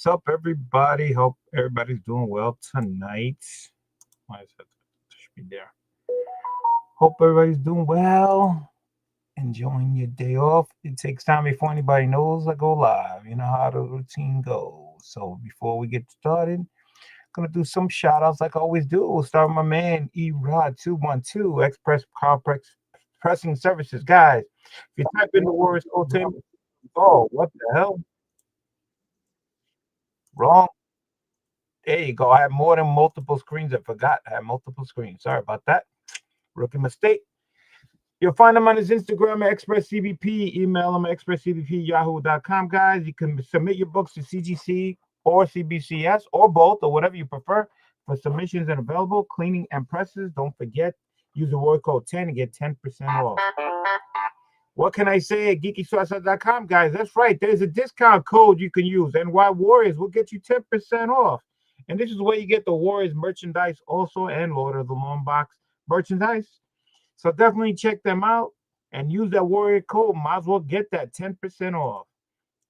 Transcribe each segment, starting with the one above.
What's up, everybody? Hope everybody's doing well tonight. Why is that? Should be there. Hope everybody's doing well. Enjoying your day off. It takes time before anybody knows I go live. You know how the routine goes. So before we get started, gonna do some shout outs like I always do. We'll start with my man Erod 212 Express Complex Pressing Services. Guys, if you type in the words code 10, oh, what the hell? Wrong. There you go. I have more than multiple screens. I forgot I have multiple screens. Sorry about that. Rookie mistake. You'll find him on his Instagram at ExpressCBP. Email him at expresscbp@yahoo.com, guys. You can submit your books to CGC or CBCS or both or whatever you prefer for submissions and available. Cleaning and presses. Don't forget, use the word code 10 and get 10% off. What can I say at geekyswatch.com, guys? That's right. There's a discount code you can use. NY Warriors will get you 10% off. And this is where you get the Warriors merchandise also and Lord of the Long Box merchandise. So definitely check them out and use that Warrior code. Might as well get that 10% off.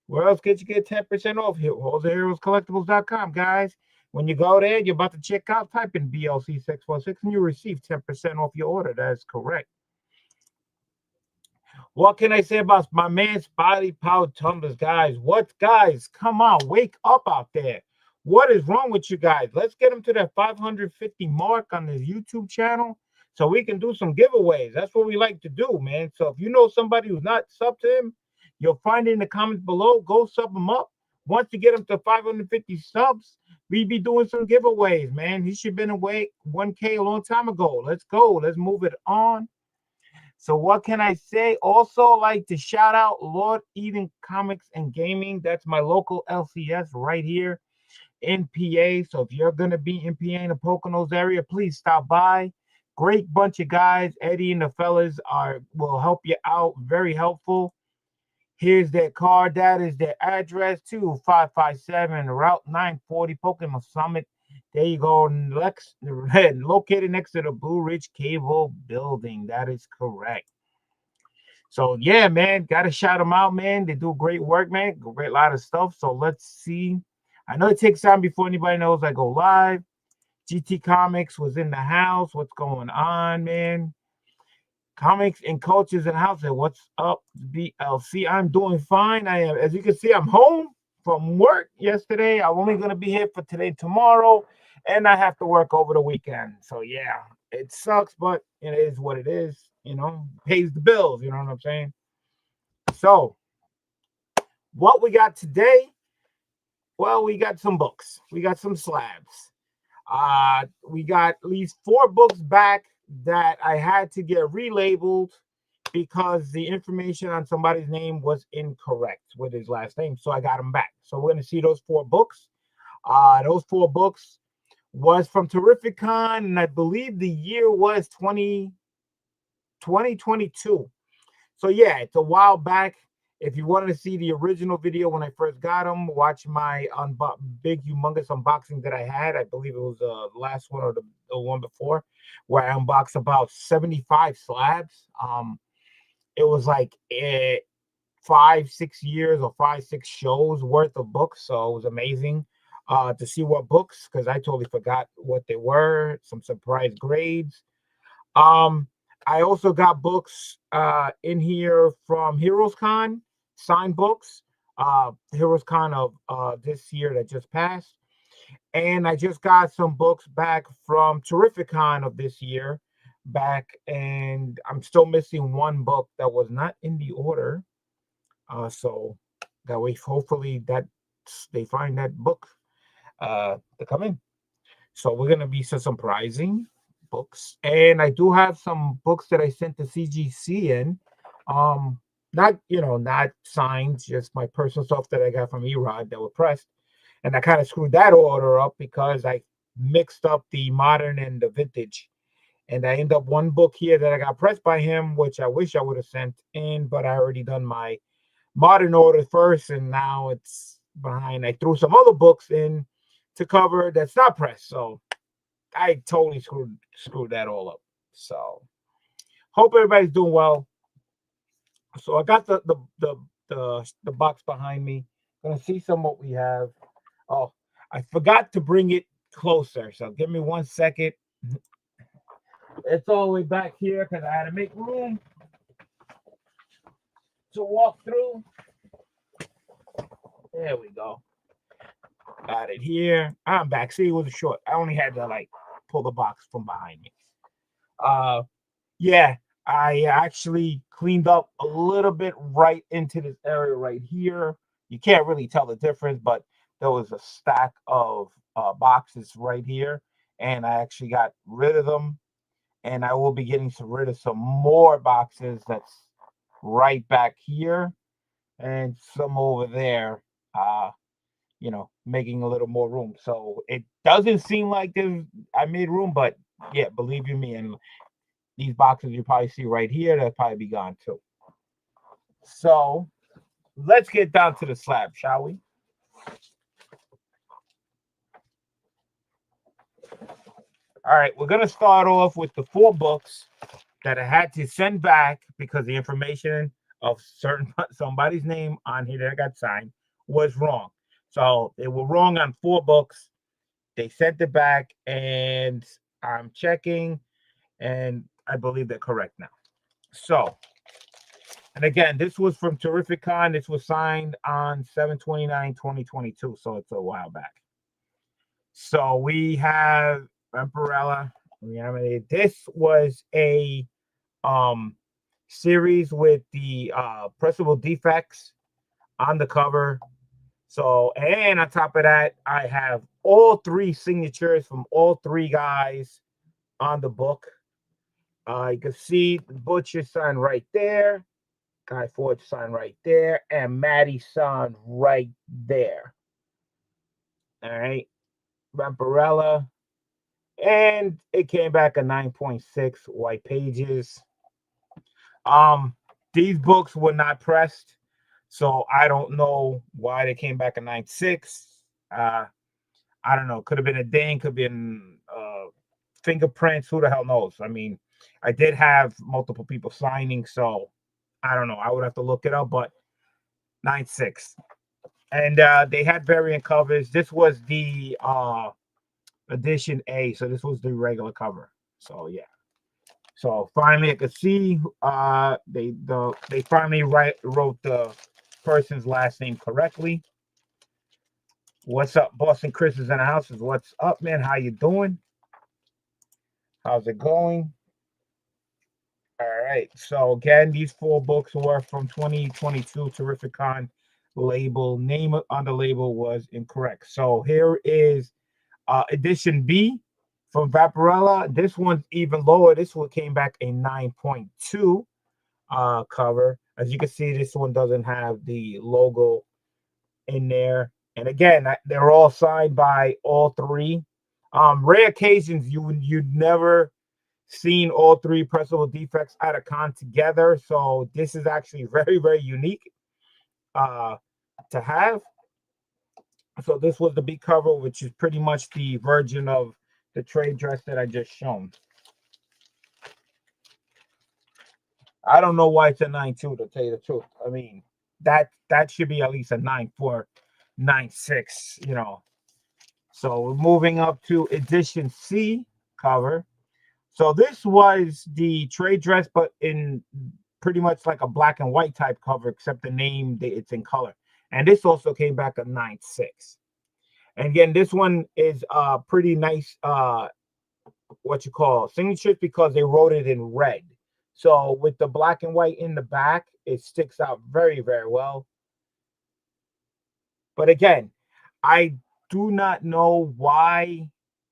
Where else can you get 10% off? Here, wholesaleheroescollectibles.com, guys. When you go there, you're about to check out, type in BLC646 and you receive 10% off your order. That is correct. What can I say about my man Spotty Power Tumblers, guys? Guys? Come on, wake up out there. What is wrong with you guys? Let's get him to that 550 mark on his YouTube channel so we can do some giveaways. That's what we like to do, man. So if you know somebody who's not subbed to him, you'll find it in the comments below. Go sub him up. Once you get him to 550 subs, we be doing some giveaways, man. He should have been away 1K a long time ago. Let's go. Let's move it on. So what can I say? Also like to shout out Lord Eden Comics and Gaming. That's my local LCS right here in PA. So if you're going to be in PA in the Poconos area, please stop by. Great bunch of guys. Eddie and the fellas will help you out. Very helpful. Here's their card. That is their address, 2557 Route 940 Pokemon Summit. There you go. Located next to the Blue Ridge Cable Building. That is correct. So, yeah, man, got to shout them out, man. They do great work, man. Great lot of stuff. So, let's see. I know it takes time before anybody knows I go live. GT Comics was in the house. What's going on, man? Comics and Cultures in the house. What's up, BLC? I'm doing fine. I am, as you can see, I'm home from work yesterday. I'm only going to be here for today, tomorrow, and I have to work over the weekend. So, yeah, it sucks, but it is what it is. Pays the bills. You know what I'm saying? So, what we got today? Well, we got some books. We got some slabs. We got at least 4 books back that I had to get relabeled because the information on somebody's name was incorrect with his last name. So I got them back. So we're going to see those 4 books. Those 4 books was from Terrificon, and I believe the year was 2022. So yeah, it's a while back. If you wanted to see the original video when I first got them, watch my big, humongous unboxing that I had. I believe it was the last one or the one before, where I unboxed about 75 slabs. It was like 5-6 years or 5-6 shows worth of books. So it was amazing to see what books, because I totally forgot what they were. Some surprise grades. I also got books in here from Heroes Con, signed books, Heroes Con of this year that just passed. And I just got some books back from Terrificon of this year back, and I'm still missing 1 book that was not in the order. So that way, hopefully, that they find that book to come in. So we're going to be surprising books, and I do have some books that I sent to CGC in, not signed, just my personal stuff that I got from Erod that were pressed, and I kind of screwed that order up because I mixed up the modern and the vintage, and I end up 1 book here that I got pressed by him, which I wish I would have sent in, but I already done my modern order first, and now it's behind. I threw some other books in to cover that's not pressed, so I totally screwed that all up. So hope everybody's doing well. So I got the box behind me. Gonna see some what we have. Oh, I forgot to bring it closer. So give me 1 second. It's all the way back here because I had to make room to walk through. There we go. Got it here. I'm back. See, it was short. I only had to like pull the box from behind me. Uh, yeah, I actually cleaned up a little bit right into this area right here. You can't really tell the difference, but there was a stack of boxes right here, and I actually got rid of them. And I will be getting rid of some more boxes that's right back here and some over there. Making a little more room. So it doesn't seem like I made room, but yeah, believe you me, and these boxes you probably see right here, they'll probably be gone too. So let's get down to the slab, shall we? All right, we're gonna start off with the 4 books that I had to send back because the information of somebody's name on here that got signed was wrong. So they were wrong on 4 books. They sent it back, and I'm checking, and I believe they're correct now. So, and again, this was from Terrific Con. This was signed on 7/29/2022, so it's a while back. So we have Vampirella. This was a series with the pressable defects on the cover. So, and on top of that, I have all 3 signatures from all 3 guys on the book. You can see Butcher sign right there, Guy Ford sign right there, and Maddie sign right there. All right, Vampirella, and it came back a 9.6 white pages. These books were not pressed, so I don't know why they came back a 9.6. I don't know. Could have been a ding, could have been fingerprints. Who the hell knows? I mean, I did have multiple people signing, so I don't know. I would have to look it up, but 9.6. And they had variant covers. This was the edition A, so this was the regular cover. So yeah. So finally, I could see they finally wrote the person's last name correctly. What's up, Boston? Chris is in the house. What's up, man? How you doing? How's it going? All right. So again, these 4 books were from 2022 Terrific Con label. Name on the label was incorrect. So here is edition B from Vaporella. This one's even lower. This one came back a 9.2 cover. As you can see, this one doesn't have the logo in there. And again, they're all signed by all 3. Rare occasions you'd never seen all 3 pressable defects at a con together. So this is actually very, very unique to have. So this was the big cover, which is pretty much the version of the trade dress that I just shown. I don't know why it's a 9.2 to tell you the truth. I mean, that should be at least a 9.4, 9.6, So we're moving up to edition C cover. So this was the trade dress, but in pretty much like a black and white type cover, except the name, it's in color. And this also came back a 9.6. And again, this one is pretty nice, signatures, because they wrote it in red. So with the black and white in the back, it sticks out very, very well. But again, I do not know why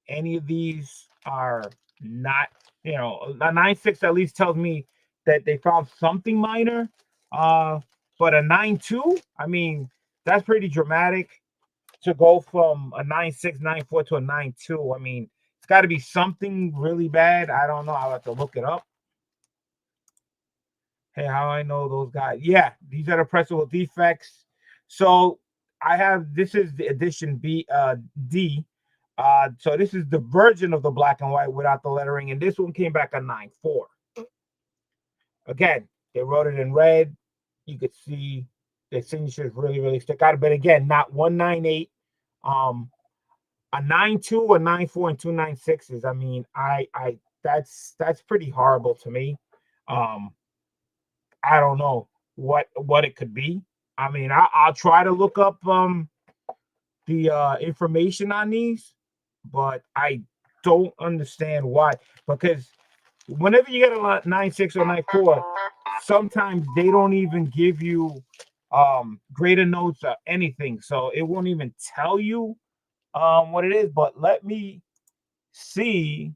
any of these are not, a 9.6 at least tells me that they found something minor. But a 9.2, I mean, that's pretty dramatic to go from a 9.6, 9.4 to a 9.2. I mean, it's got to be something really bad. I don't know. I'll have to look it up. Hey, how I know those guys? Yeah, these are the pressable defects. So this is the edition D. So this is the version of the black and white without the lettering, and this one came back a 9.4. Again, they wrote it in red. You could see the signatures really, really stick out. But again, not 198 A 9.2, a 9.4, and two 9.6s. I mean, that's pretty horrible to me. Um, I don't know what it could be. I mean, I'll try to look up the information on these, but I don't understand why. Because whenever you get a 9.6 or 9.4, sometimes they don't even give you greater notes or anything, so it won't even tell you what it is. But let me see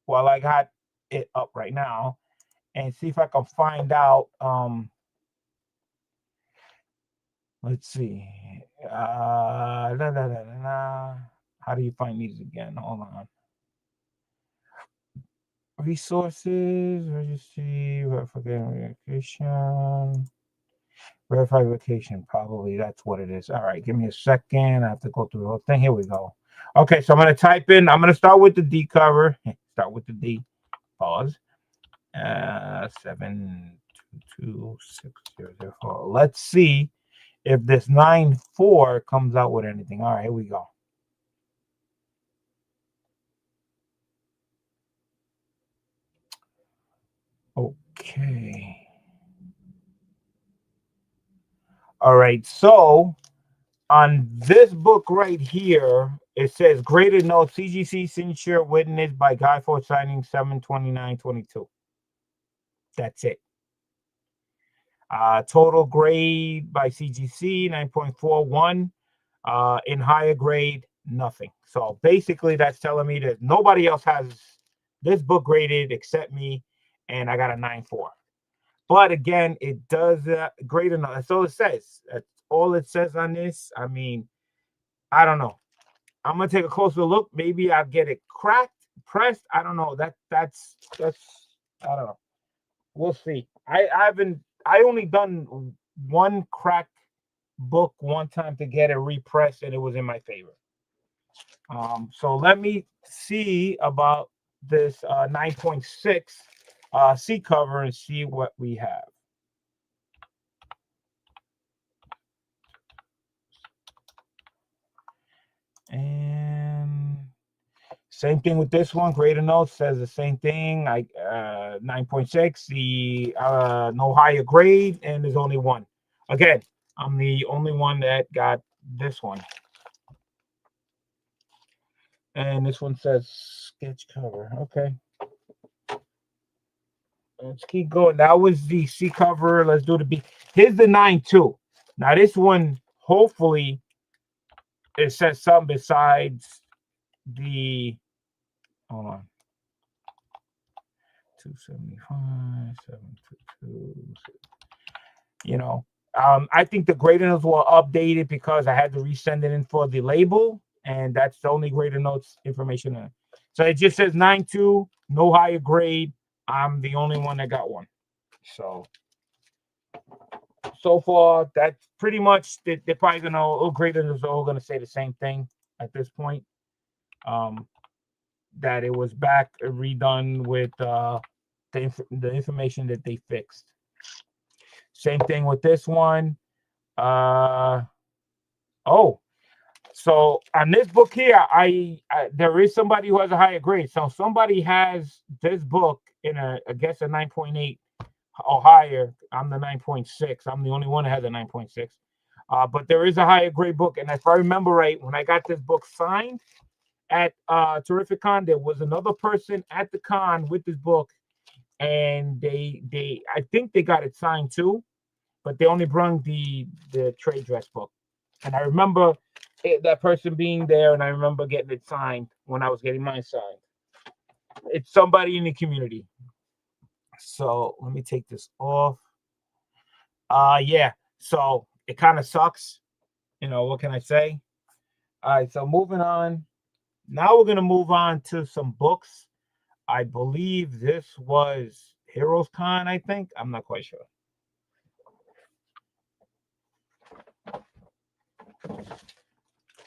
while I got it up right now and see if I can find out. Let's see. How do you find these again? Hold on. Resources, registry, verification, probably that's what it is. All right, give me a second. I have to go through the whole thing. Here we go. Okay, so I'm going to type in, I'm going to start with the D cover. Start with the D. Pause. 7226004. Let's see if this 9.4 comes out with anything. All right, here we go. Okay. All right, so on this book right here, it says graded note CGC signature witnessed by Guy for signing 7/29/22. That's it. Total grade by CGC 9.41. In higher grade, nothing. So basically, that's telling me that nobody else has this book graded except me, and I got a 9.4. But again, it does grade enough. That's all it says. That's all it says on this. I mean, I don't know. I'm gonna take a closer look. Maybe I'll get it cracked, pressed. I don't know. That's I don't know. We'll see. I only done one crack book one time to get it repressed, and it was in my favor. So let me see about this 9.6 C cover and see what we have. And same thing with this one. Greater notes says the same thing. 9.6. The no higher grade, and there's only one. Again, I'm the only one that got this one. And this one says sketch cover. Okay. Let's keep going. That was the C cover. Let's do the B. Here's the 9.2. Now this one, hopefully, it says something besides the. Hold on. 275, 722. You know, I think the grader notes were updated because I had to resend it in for the label, and that's the only grader notes information. So it just says 9.2, no higher grade. I'm the only one that got one. So far, that's pretty much. They're probably gonna all graders are all gonna say the same thing at this point. That it was back redone with the information that they fixed. Same thing with this one. Oh, so on this book here, I there is somebody who has a higher grade. So somebody has this book in I guess a 9.8 or higher. I'm the 9.6. I'm the only one that has a 9.6. But there is a higher grade book, and if I remember right, when I got this book signed at Terrific Con, there was another person at the con with this book, and they I think they got it signed too, but they only brought the trade dress book. And I remember that person being there, and I remember getting it signed when I was getting mine signed. It's somebody in the community. So let me take this off. Yeah. So it kind of sucks. You know, what can I say? All right, so moving on. Now we're gonna move on to some books. I believe this was Heroes Con, I think. I'm not quite sure.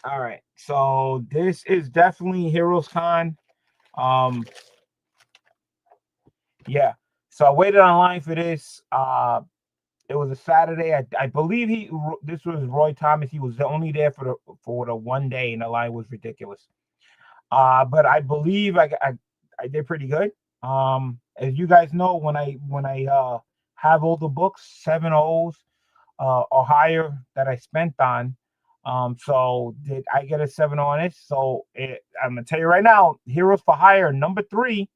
All right, so this is definitely Heroes Con. Yeah. So I waited online for this. It was a Saturday. I believe this was Roy Thomas. He was only there for the one day, and the line was ridiculous. But I believe I did pretty good. As you guys know, when I have all the books, 7.0s or higher that I spent on. So did I get a 7.0 on it? So I'm gonna tell you right now, Heroes for Hire #3.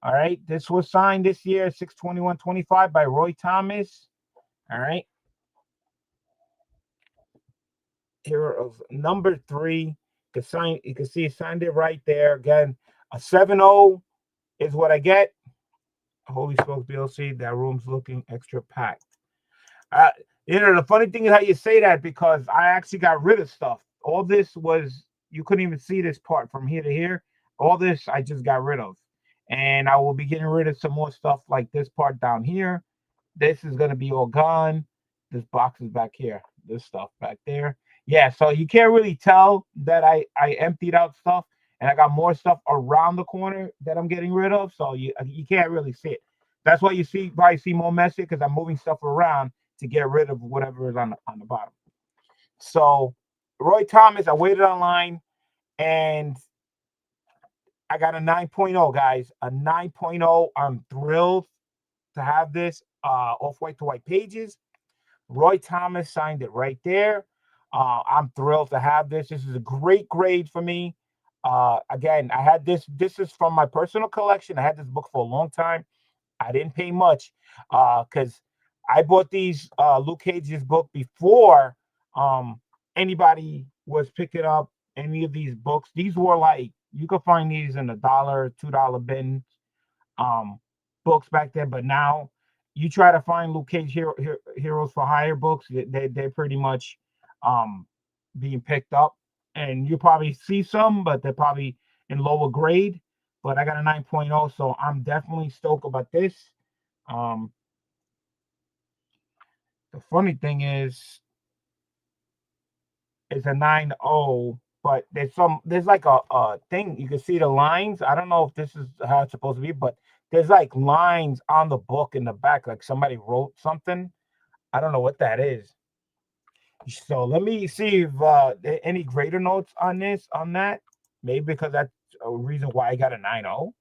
All right, this was signed this year, 6/21/25 by Roy Thomas. All right, Heroes #3. You can see it signed it right there. Again, a 7.0 is what I get. Holy Smokes DLC, that room's looking extra packed. Uh, the funny thing is how you say that, because I actually got rid of stuff. All this was, you couldn't even see this part from here to here. All this I just got rid of. And I will be getting rid of some more stuff like this part down here. This is going to be all gone. This box is back here. This stuff back there. Yeah, so you can't really tell that I emptied out stuff, and I got more stuff around the corner that I'm getting rid of. So you can't really see it. That's why you probably see more messy, because I'm moving stuff around to get rid of whatever is on the bottom. So Roy Thomas, I waited online and I got a 9.0, guys. A 9.0. I'm thrilled to have this off white to white pages. Roy Thomas signed it right there. I'm thrilled to have this. This is a great grade for me. Again, I had this. This is from my personal collection. I had this book for a long time. I didn't pay much because I bought these Luke Cage's book before anybody was picking up any of these books. These were like, you could find these in $1, $2 bin books back then, but now you try to find Luke Cage Heroes for Hire books, they're pretty much being picked up, and you probably see some, but they're probably in lower grade. But I got a 9.0, so I'm definitely stoked about this. The funny thing is, it's a 9.0, but there's like a thing. You can see the lines. I don't know if this is how it's supposed to be, but there's like lines on the book in the back, like somebody wrote something. I don't know what that is. So let me see if any grader notes on that. Maybe because that's a reason why I got a 9.0.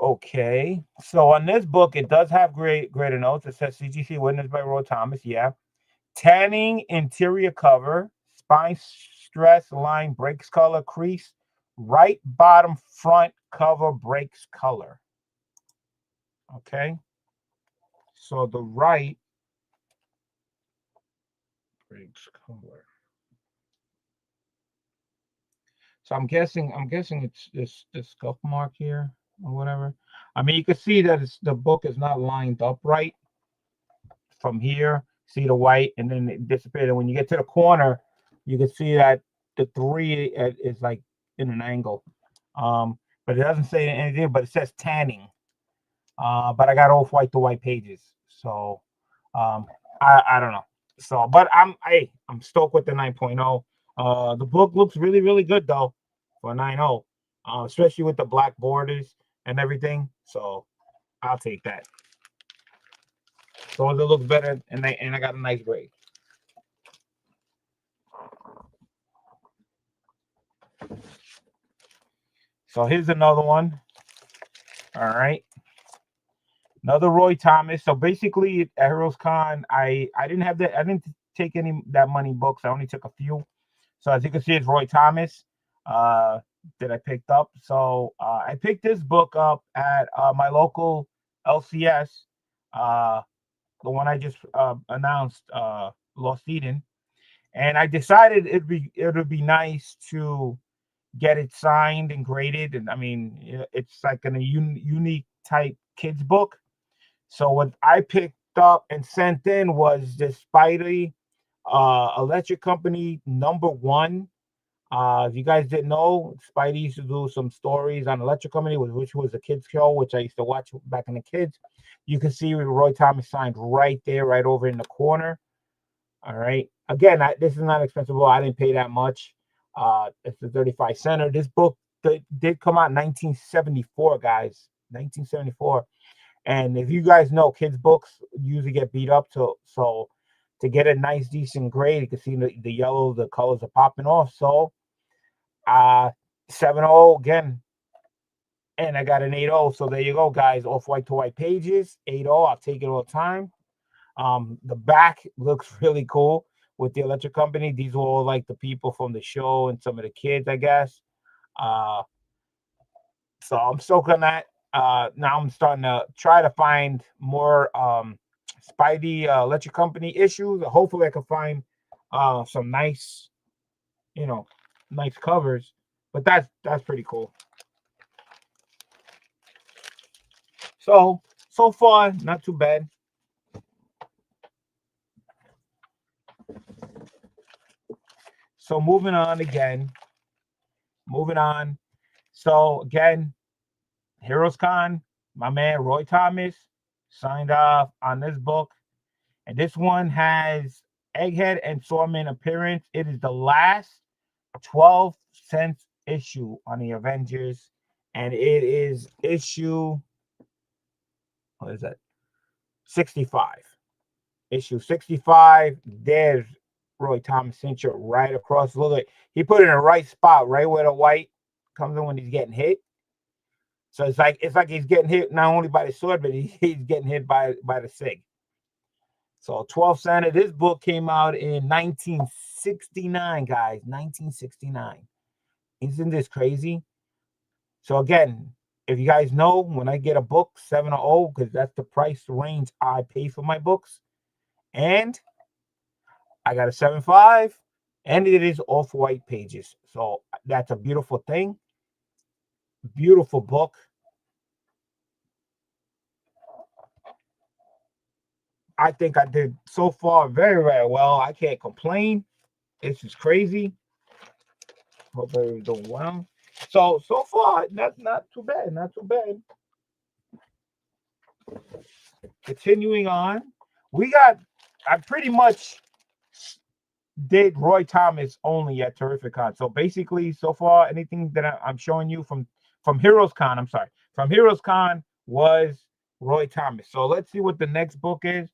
Okay, so on this book, it does have grader notes. It says CGC witnessed by Roy Thomas. Yeah, tanning interior cover, spine stress line breaks color, crease, right bottom front cover breaks color. Okay, so the right breaks color. So I'm guessing it's this scuff mark here or whatever. I mean, you can see that the book is not lined up right from here. See the white, and then it disappeared. And when you get to the corner, you can see that the 3 is like in an angle. But it doesn't say anything, but it says tanning. But I got off white to white pages, so I don't know. So, but I'm stoked with the 9.0. The book looks really really good though for 9.0, especially with the black borders and everything. So I'll take that. So it looks better, and I got a nice grade. So here's another one. All right. Another Roy Thomas. So basically, at Heroes Con, I didn't have that. I didn't take any that money books. I only took a few. So as you can see, it's Roy Thomas that I picked up. So I picked this book up at my local LCS, the one I just announced, Lost Eden, and I decided it would be nice to get it signed and graded. And I mean, it's like a unique type kids book. So what I picked up and sent in was this Spidey Electric Company #1. If you guys didn't know, Spidey used to do some stories on Electric Company, which was a kids show, which I used to watch back in the kids. You can see Roy Thomas signed right there, right over in the corner. All right. Again, this is not expensive book. I didn't pay that much. It's the 35 center. This book did come out in 1974, guys. 1974. And if you guys know, kids' books usually get beat up. So to get a nice, decent grade, you can see the yellow, the colors are popping off. So 7.0 again. And I got an 8.0. So there you go, guys. Off-white to white pages. 8.0. I'll take it all the time. The back looks really cool with the electric company. These were all like the people from the show and some of the kids, I guess. So I'm stoked on that. Now I'm starting to try to find more Spidey electric company issues. Hopefully I can find some nice, nice covers. But that's pretty cool. So far, not too bad. So moving on again. Moving on. So again, Heroes Con, my man Roy Thomas signed off on this book. And this one has Egghead and Sorman appearance. It is the last 12-cent issue on the Avengers. And it is issue, what is that? 65. Issue 65. There's Roy Thomas signature right across. Look at, he put it in the right spot, right where the white comes in when he's getting hit. So it's like he's getting hit not only by the sword, but he's getting hit by the SIG. So 12 center. This book came out in 1969, guys. 1969. Isn't this crazy? So again, if you guys know, when I get a book, 7.0, because that's the price range I pay for my books. And I got a 7.5, and it is off-white pages. So that's a beautiful thing. Beautiful book. I think I did so far very, very well. I can't complain. This is crazy. Hope everyone's doing well. So far, not too bad. Not too bad. Continuing on, I pretty much did Roy Thomas only at Terrific Con. So basically, so far, anything that I'm showing you from Heroes Con, from Heroes Con was Roy Thomas. So let's see what the next book is.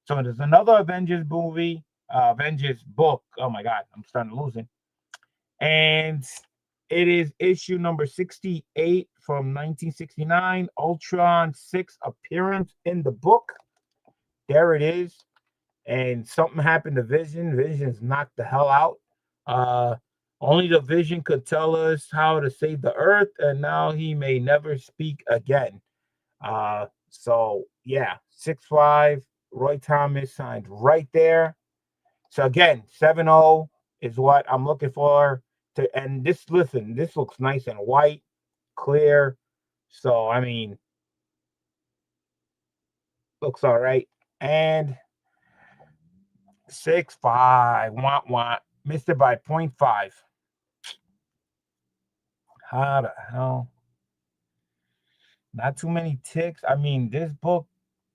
So there's another Avengers movie, Avengers book. Oh my God, I'm starting to lose it. And it is issue number 68 from 1969. Ultron 6 appearance in the book. There it is. And something happened to Vision. Vision's knocked the hell out. Only the Vision could tell us how to save the Earth, and now he may never speak again. So yeah, 6.5. Roy Thomas signed right there. So again, 7.0 is what I'm looking for. And this looks nice and white, clear. So I mean, looks all right. And 6.5, missed it by 0.5. How the hell? Not too many ticks. I mean, this book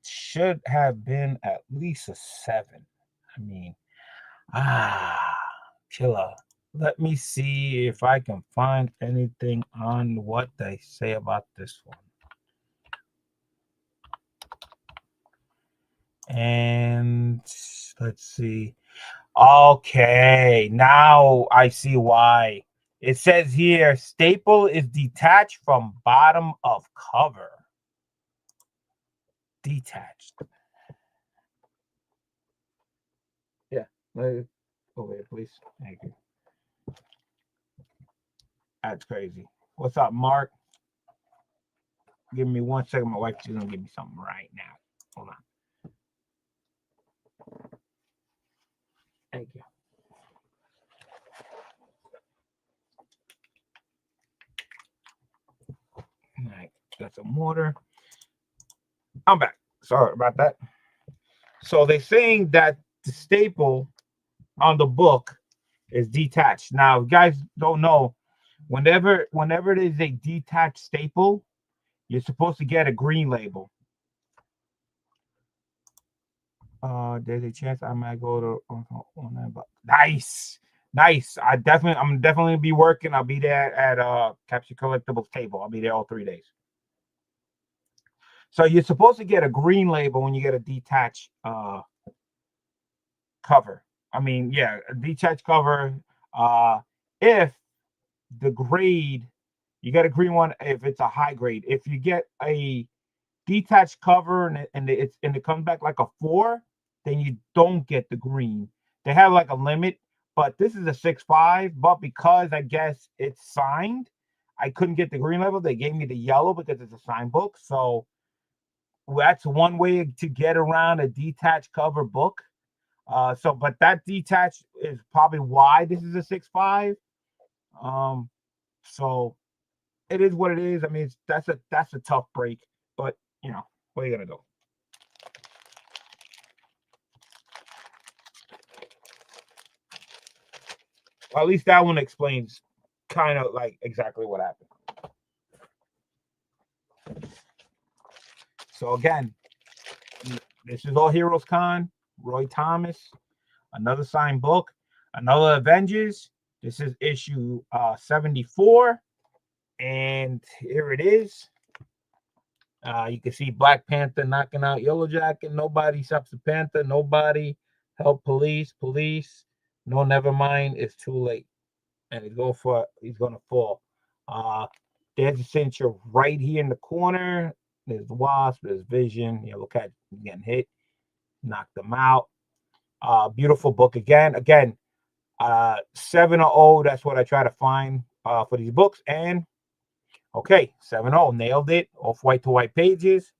should have been at least a 7. I mean, killer. Let me see if I can find anything on what they say about this one. And let's see. Okay, now I see why. It says here, staple is detached from bottom of cover. Detached. Yeah. Over here, please. Thank you. That's crazy. What's up, Mark? Give me 1 second. My wife is going to give me something right now. Hold on. Thank you. All right. Got some water. I'm back. Sorry about that. So they're saying that the staple on the book is detached. Now, you guys don't know, whenever it is a detached staple, you're supposed to get a green label. There's a chance I might go to on that. But nice, nice. I'm definitely be working. I'll be there at Capture Collectibles table. I'll be there all 3 days. So you're supposed to get a green label when you get a detached cover. I mean, yeah, a detached cover. Uh, if the grade, you get a green one if it's a high grade. If you get a detached cover and it comes back like a 4, then you don't get the green. They have like a limit, but this is a 6.5. But because I guess it's signed, I couldn't get the green level. They gave me the yellow because it's a signed book. So that's one way to get around a detached cover book. But that detached is probably why this is a 6.5. Um, so it is what it is. I mean, that's a tough break, but what are you gonna do? Well, at least that one explains kind of like exactly what happened. So again, this is all Heroes Con, Roy Thomas, another signed book, another Avengers. This is issue 74, and here it is. You can see Black Panther knocking out Yellow Jacket. Nobody stops the Panther. Nobody help police. Police. No, never mind. It's too late. And he's gonna fall. Uh there's a signature right here in the corner. There's the Wasp, there's Vision. Look at getting hit, knocked them out. Beautiful book again. 7 that's what I try to find for these books. And okay, 7 nailed it. Off white to white pages.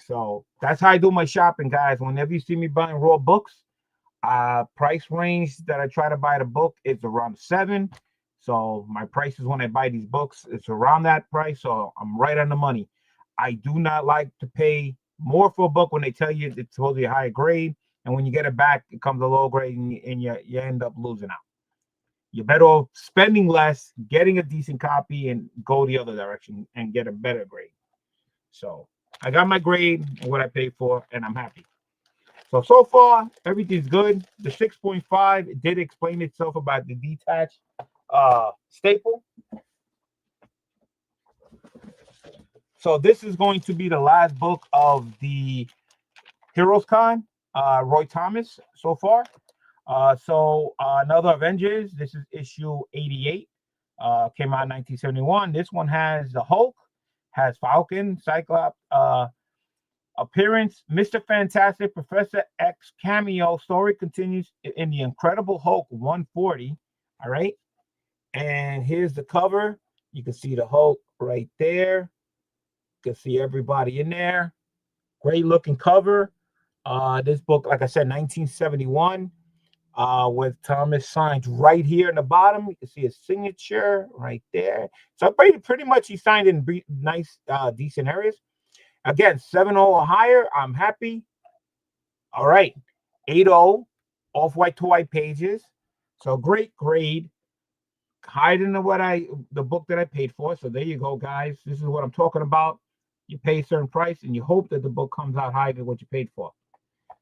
So that's how I do my shopping, guys. Whenever you see me buying raw books, price range that I try to buy the book is around 7. So my prices when I buy these books, it's around that price. So I'm right on the money. I do not like to pay more for a book when they tell you it's supposed to be a higher grade, and when you get it back, it comes a low grade, and you end up losing out. You're better off spending less, getting a decent copy, and go the other direction and get a better grade. So I got my grade and what I paid for, and I'm happy. So far, everything's good. The 6.5 did explain itself about the detached staple. So this is going to be the last book of the Heroes Con, Roy Thomas so far. Another Avengers. This is issue 88. Came out in 1971. This one has the Hulk, has Falcon, Cyclops, appearance, Mr. Fantastic, Professor X cameo. Story continues in the Incredible Hulk 140. All right. And here's the cover. You can see the Hulk right there. You can see everybody in there. Great looking cover. This book, like I said, 1971. With Thomas signed right here in the bottom. You can see his signature right there. So pretty much he signed in nice, decent areas. Again, 7.0 or higher. I'm happy. All right. 8.0 off white to white pages. So great grade. Higher than the book that I paid for. So there you go, guys. This is what I'm talking about. You pay a certain price and you hope that the book comes out higher than what you paid for.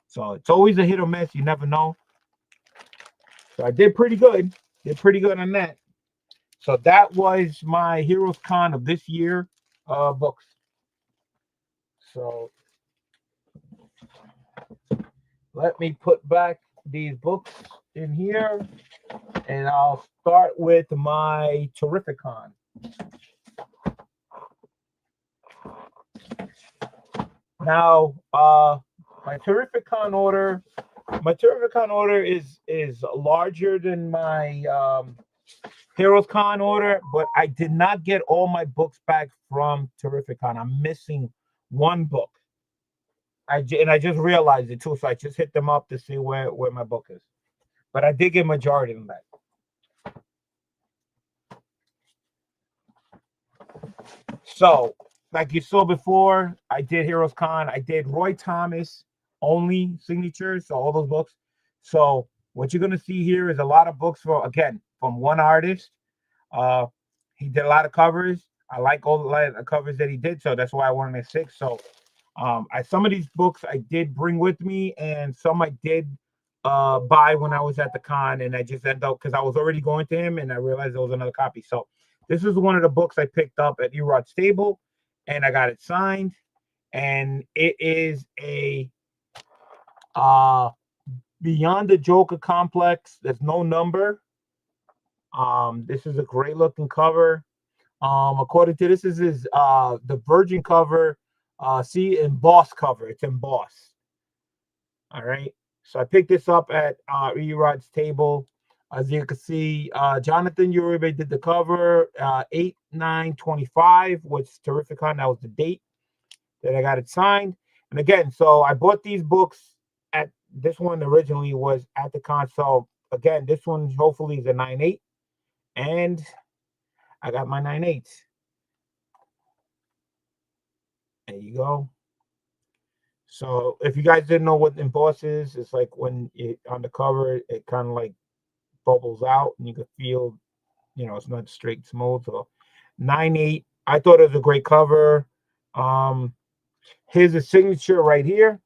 So it's always a hit or miss. You never know. So I did pretty good. Did pretty good on that. So that was my Heroes Con of this year books. So let me put back these books in here, and I'll start with my Terrificon. Now, my Terrificon order is larger than my Heroes Con order, but I did not get all my books back from Terrificon. I'm missing one book. I just realized it too, so I just hit them up to see where my book is. But I did get majority of them back. So, like you saw before, I did Heroes Con. I did Roy Thomas only signatures, so all those books. So what you're gonna see here is a lot of books from one artist. Uh, he did a lot of covers. I like all the covers that he did, so that's why I wanted to 6. So Some of these books I did bring with me, and some I did buy when I was at the con, and I just ended up because I was already going to him, and I realized there was another copy. So this is one of the books I picked up at Erod's table, and I got it signed, and it is a uh Beyond the Joker Complex. There's no number. This is a great looking cover. According to this is the Virgin cover. See, embossed cover. It's embossed. All right. So I picked this up at Erod's table. As you can see, Jonathan Uribe did the cover. 8/9/25 was Terrificon. That was the date that I got it signed. And again, so I bought these books at this one originally was at the con. So again, this one hopefully is a 9/8, and I got my 9/8. There you go. So if you guys didn't know what emboss is, it's like when it on the cover, it kind of like bubbles out, and you can feel, it's not straight smooth. So 9/8. I thought it was a great cover. Here's a signature right here.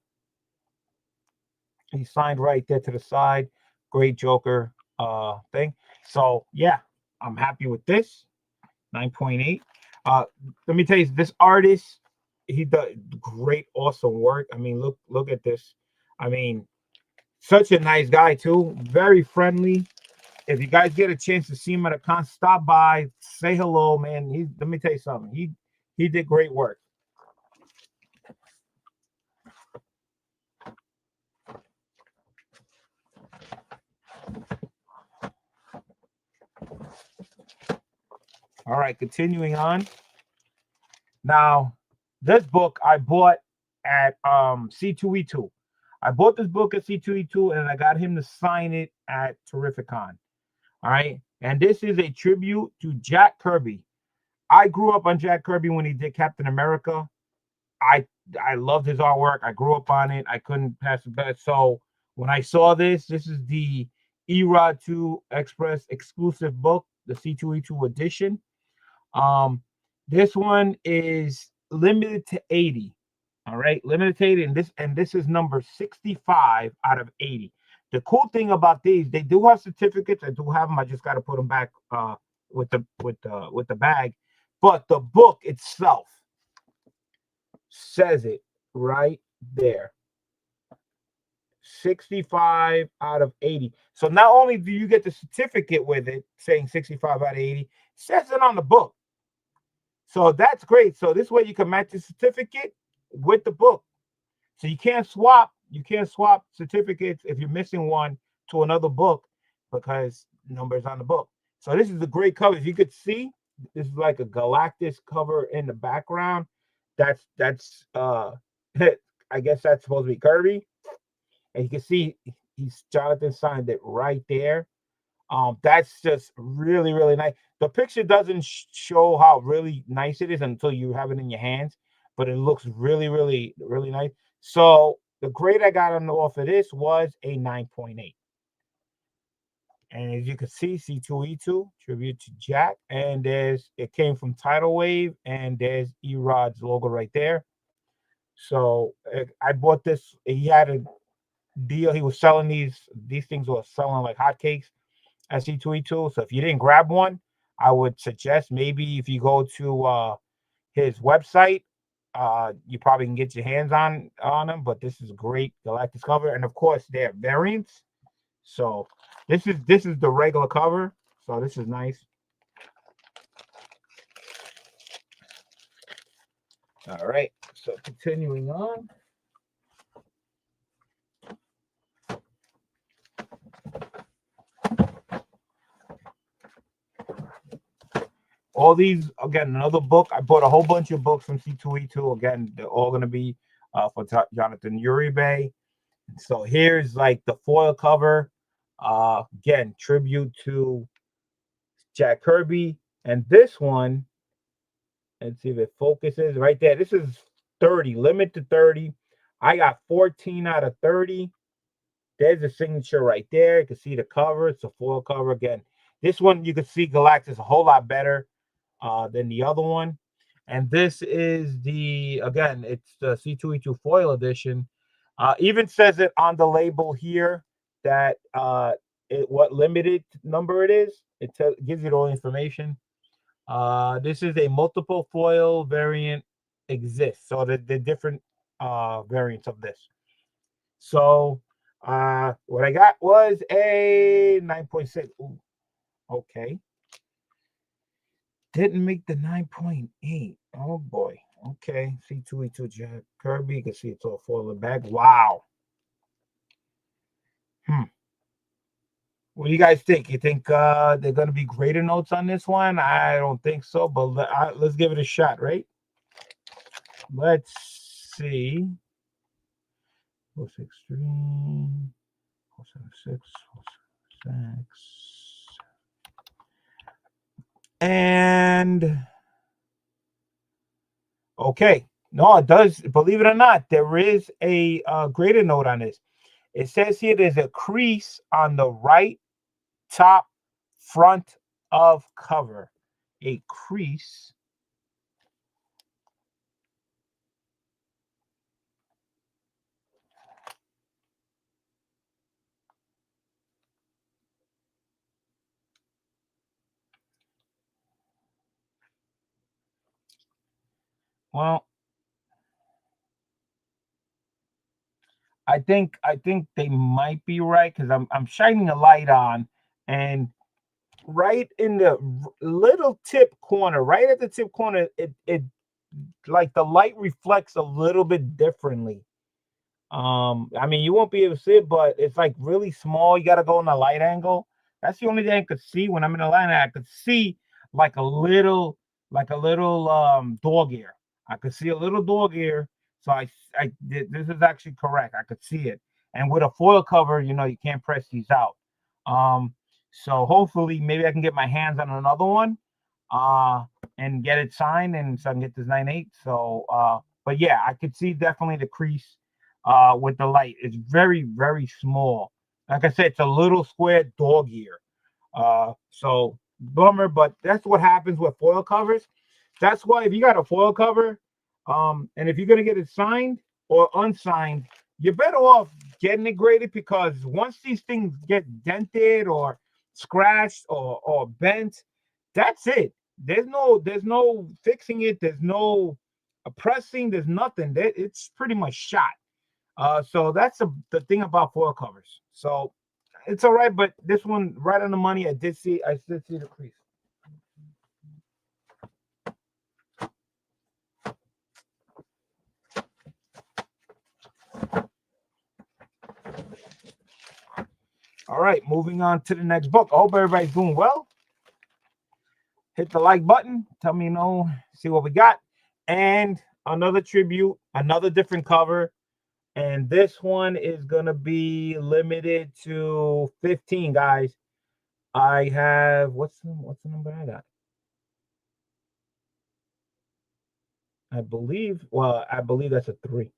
He signed right there to the side. Great Joker thing. So yeah, I'm happy with this. 9.8. Let me tell you, this artist, he does great, awesome work. I mean, look at this. I mean, such a nice guy too. Very friendly. If you guys get a chance to see him at a con, stop by, say hello, man. Let me tell you something. He did great work. All right, continuing on. Now, this book I bought at C2E2. I bought this book at C2E2, and I got him to sign it at Terrificon. All right. And this is a tribute to Jack Kirby. I grew up on Jack Kirby when he did Captain America. I loved his artwork. I grew up on it. I couldn't pass it by. So when I saw this is the Erod 2 Express exclusive book, the C2E2 edition. This one is limited to 80. All right, limited to 80, and this is number 65 out of 80. The cool thing about these, they do have certificates. I do have them. I just got to put them back with the bag. But the book itself says it right there. 65 out of 80. So not only do you get the certificate with it saying 65 out of 80, it says it on the book. So that's great. So this way you can match the certificate with the book. So you can't swap certificates if you're missing one to another book because numbers on the book. So this is a great cover. If you could see, this is like a Galactus cover in the background. That's I guess that's supposed to be Kirby. And you can see Jonathan signed it right there. That's just really, really nice. The picture doesn't show how really nice it is until you have it in your hands, but it looks really, really, really nice. So the grade I got on off of this was a 9.8. And as you can see, C2E2, tribute to Jack. And it came from Tidal Wave, and there's Erod's logo right there. So I bought this. He had a deal. He was selling these things were selling like hotcakes at C2E2. So if you didn't grab one, I would suggest maybe if you go to his website, you probably can get your hands on them. But this is a great Galactus cover, and of course they have variants. So this is the regular cover. So this is nice. All right. So continuing on. All these, again, another book. I bought a whole bunch of books from C2E2. Again, they're all going to be for Jonathan Uribe. So here's like the foil cover. Again, tribute to Jack Kirby. And this one, let's see if it focuses right there. This is 30, limit to 30. I got 14 out of 30. There's a signature right there. You can see the cover. It's a foil cover. Again, this one you can see Galactus a whole lot better than the other one. And this is the, again, it's the C2E2 foil edition. Even says it on the label here that what limited number it is. It gives you all information. This is a multiple foil variant exists. So the different variants of this. So what I got was a 9.6. Ooh, okay. Didn't make the 9.8. Oh boy. Okay. C2E2 Jack Kirby. You can see it's all foil in the back. Wow. What do you guys think? You think they're going to be greater notes on this one? I don't think so, but let's give it a shot, right? Let's see. 463, 476, 476. And okay. No, it does. Believe it or not, there is a greater note on this. It says here there's a crease on the right top front of cover. A crease. Well, I think they might be right because I'm shining a light on, and right in the little tip corner, right at the tip corner, it like the light reflects a little bit differently. I mean, you won't be able to see it, but it's like really small. You got to go in the light angle. That's the only thing I could see when I'm in the light angle. I could see like like a little dog ear. I could see a little dog ear. So this is actually correct. I could see it. And with a foil cover, you can't press these out. Um, so hopefully, maybe I can get my hands on another one, uh, and get it signed, and so I can get this 9.8. So, but yeah, I could see definitely the crease with the light. It's very, very small. Like I said, it's a little square dog ear. So bummer, but that's what happens with foil covers. That's why if you got a foil cover, and if you're gonna get it signed or unsigned, you're better off getting it graded, because once these things get dented or scratched or bent, that's it. There's no fixing it. There's no pressing. There's nothing. It's pretty much shot. So that's the thing about foil covers. So it's all right, but this one right on the money. I did see the crease. All right, moving on to the next book. I hope everybody's doing well. Hit the like button. Tell me, see what we got. And another tribute, another different cover. And this one is gonna be limited to 15, guys. I have what's the number I got? I believe that's a 3.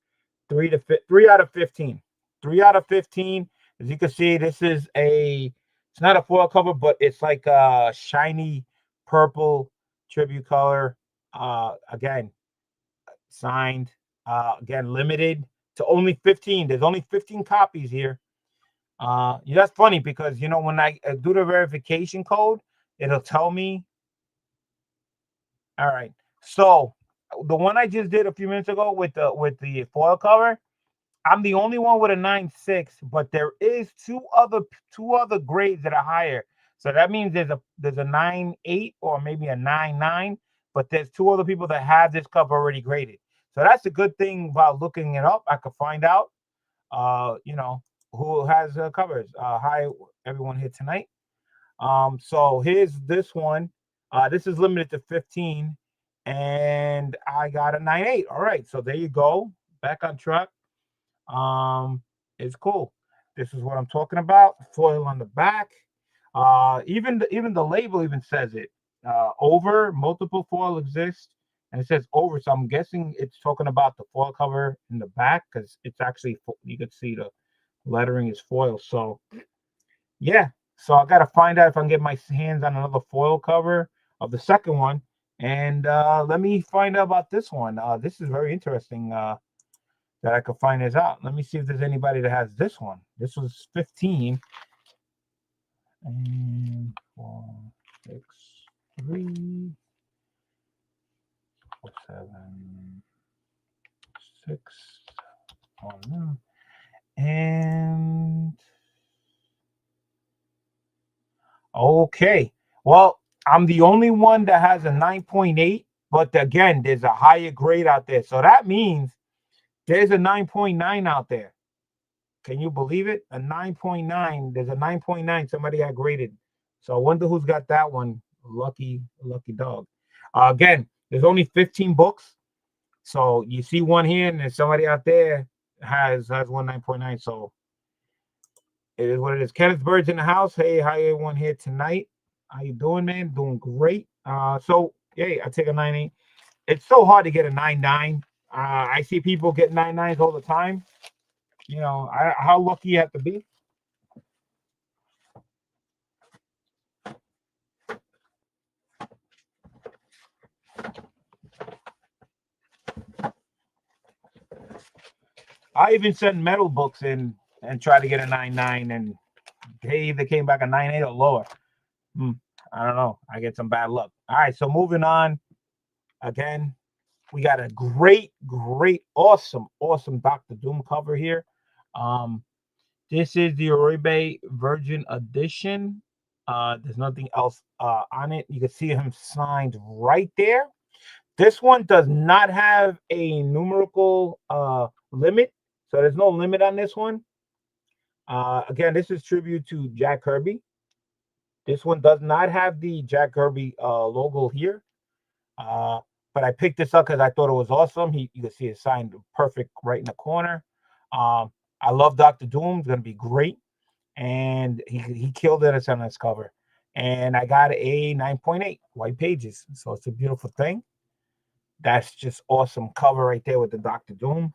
3 out of 15. 3 out of 15. As you can see, it's not a foil cover, but it's like a shiny purple tribute color. Again, signed. Again, limited to only 15. There's only 15 copies here. Yeah, that's funny because when I do the verification code, it'll tell me. All right. So the one I just did a few minutes ago with the foil cover, I'm the only one with a 9.6, but there is two other grades that are higher. So that means there's a 9.8 or maybe a 9.9, but there's two other people that have this cover already graded. So that's a good thing about looking it up. I could find out, who has covers. Hi, everyone here tonight. So here's this one. This is limited to 15, and I got a 9.8. All right, so there you go. Back on track. It's cool. This is what I'm talking about. Foil on the back. Even the label even says it. Over multiple foil exists, and it says over. So I'm guessing it's talking about the foil cover in the back, because it's actually, you can see the lettering is foil. So yeah. So I gotta find out if I can get my hands on another foil cover of the second one, And let me find out about this one. This is very interesting that I could find this out. Let me see if there's anybody that has this one. This was 15. And 4, 6, 3, 4, 7, 6. Oh, no. And okay. Well, I'm the only one that has a 9.8, but again, there's a higher grade out there. So that means there's a 9.9 out there. Can you believe it? A 9.9. There's a 9.9 somebody got graded. So I wonder who's got that one. Lucky, lucky dog. Again, there's only 15 books. So you see one here, and there's somebody out there has one 9.9. So it is what it is. Kenneth Bird's in the house. Hey, how everyone here tonight? How you doing, man? Doing great. So hey, I take a 9.8. It's so hard to get a 9.9. I see people get 9.9s all the time. You know, how lucky you have to be. I even send metal books in and try to get a 9.9, and they either came back a 9.8 or lower. I don't know. I get some bad luck. All right, so moving on. Again, we got a great, awesome Doctor Doom cover here. This is the Oribe Virgin Edition. There's nothing else on it. You can see him signed right there. This one does not have a numerical limit, so there's no limit on this one. Again, this is tribute to Jack Kirby. This one does not have the Jack Kirby logo here. But I picked this up because I thought it was awesome. You can see it signed perfect right in the corner. I love Dr. Doom. It's going to be great. And he killed it on this cover. And I got a 9.8 white pages. So it's a beautiful thing. That's just awesome cover right there with the Dr. Doom.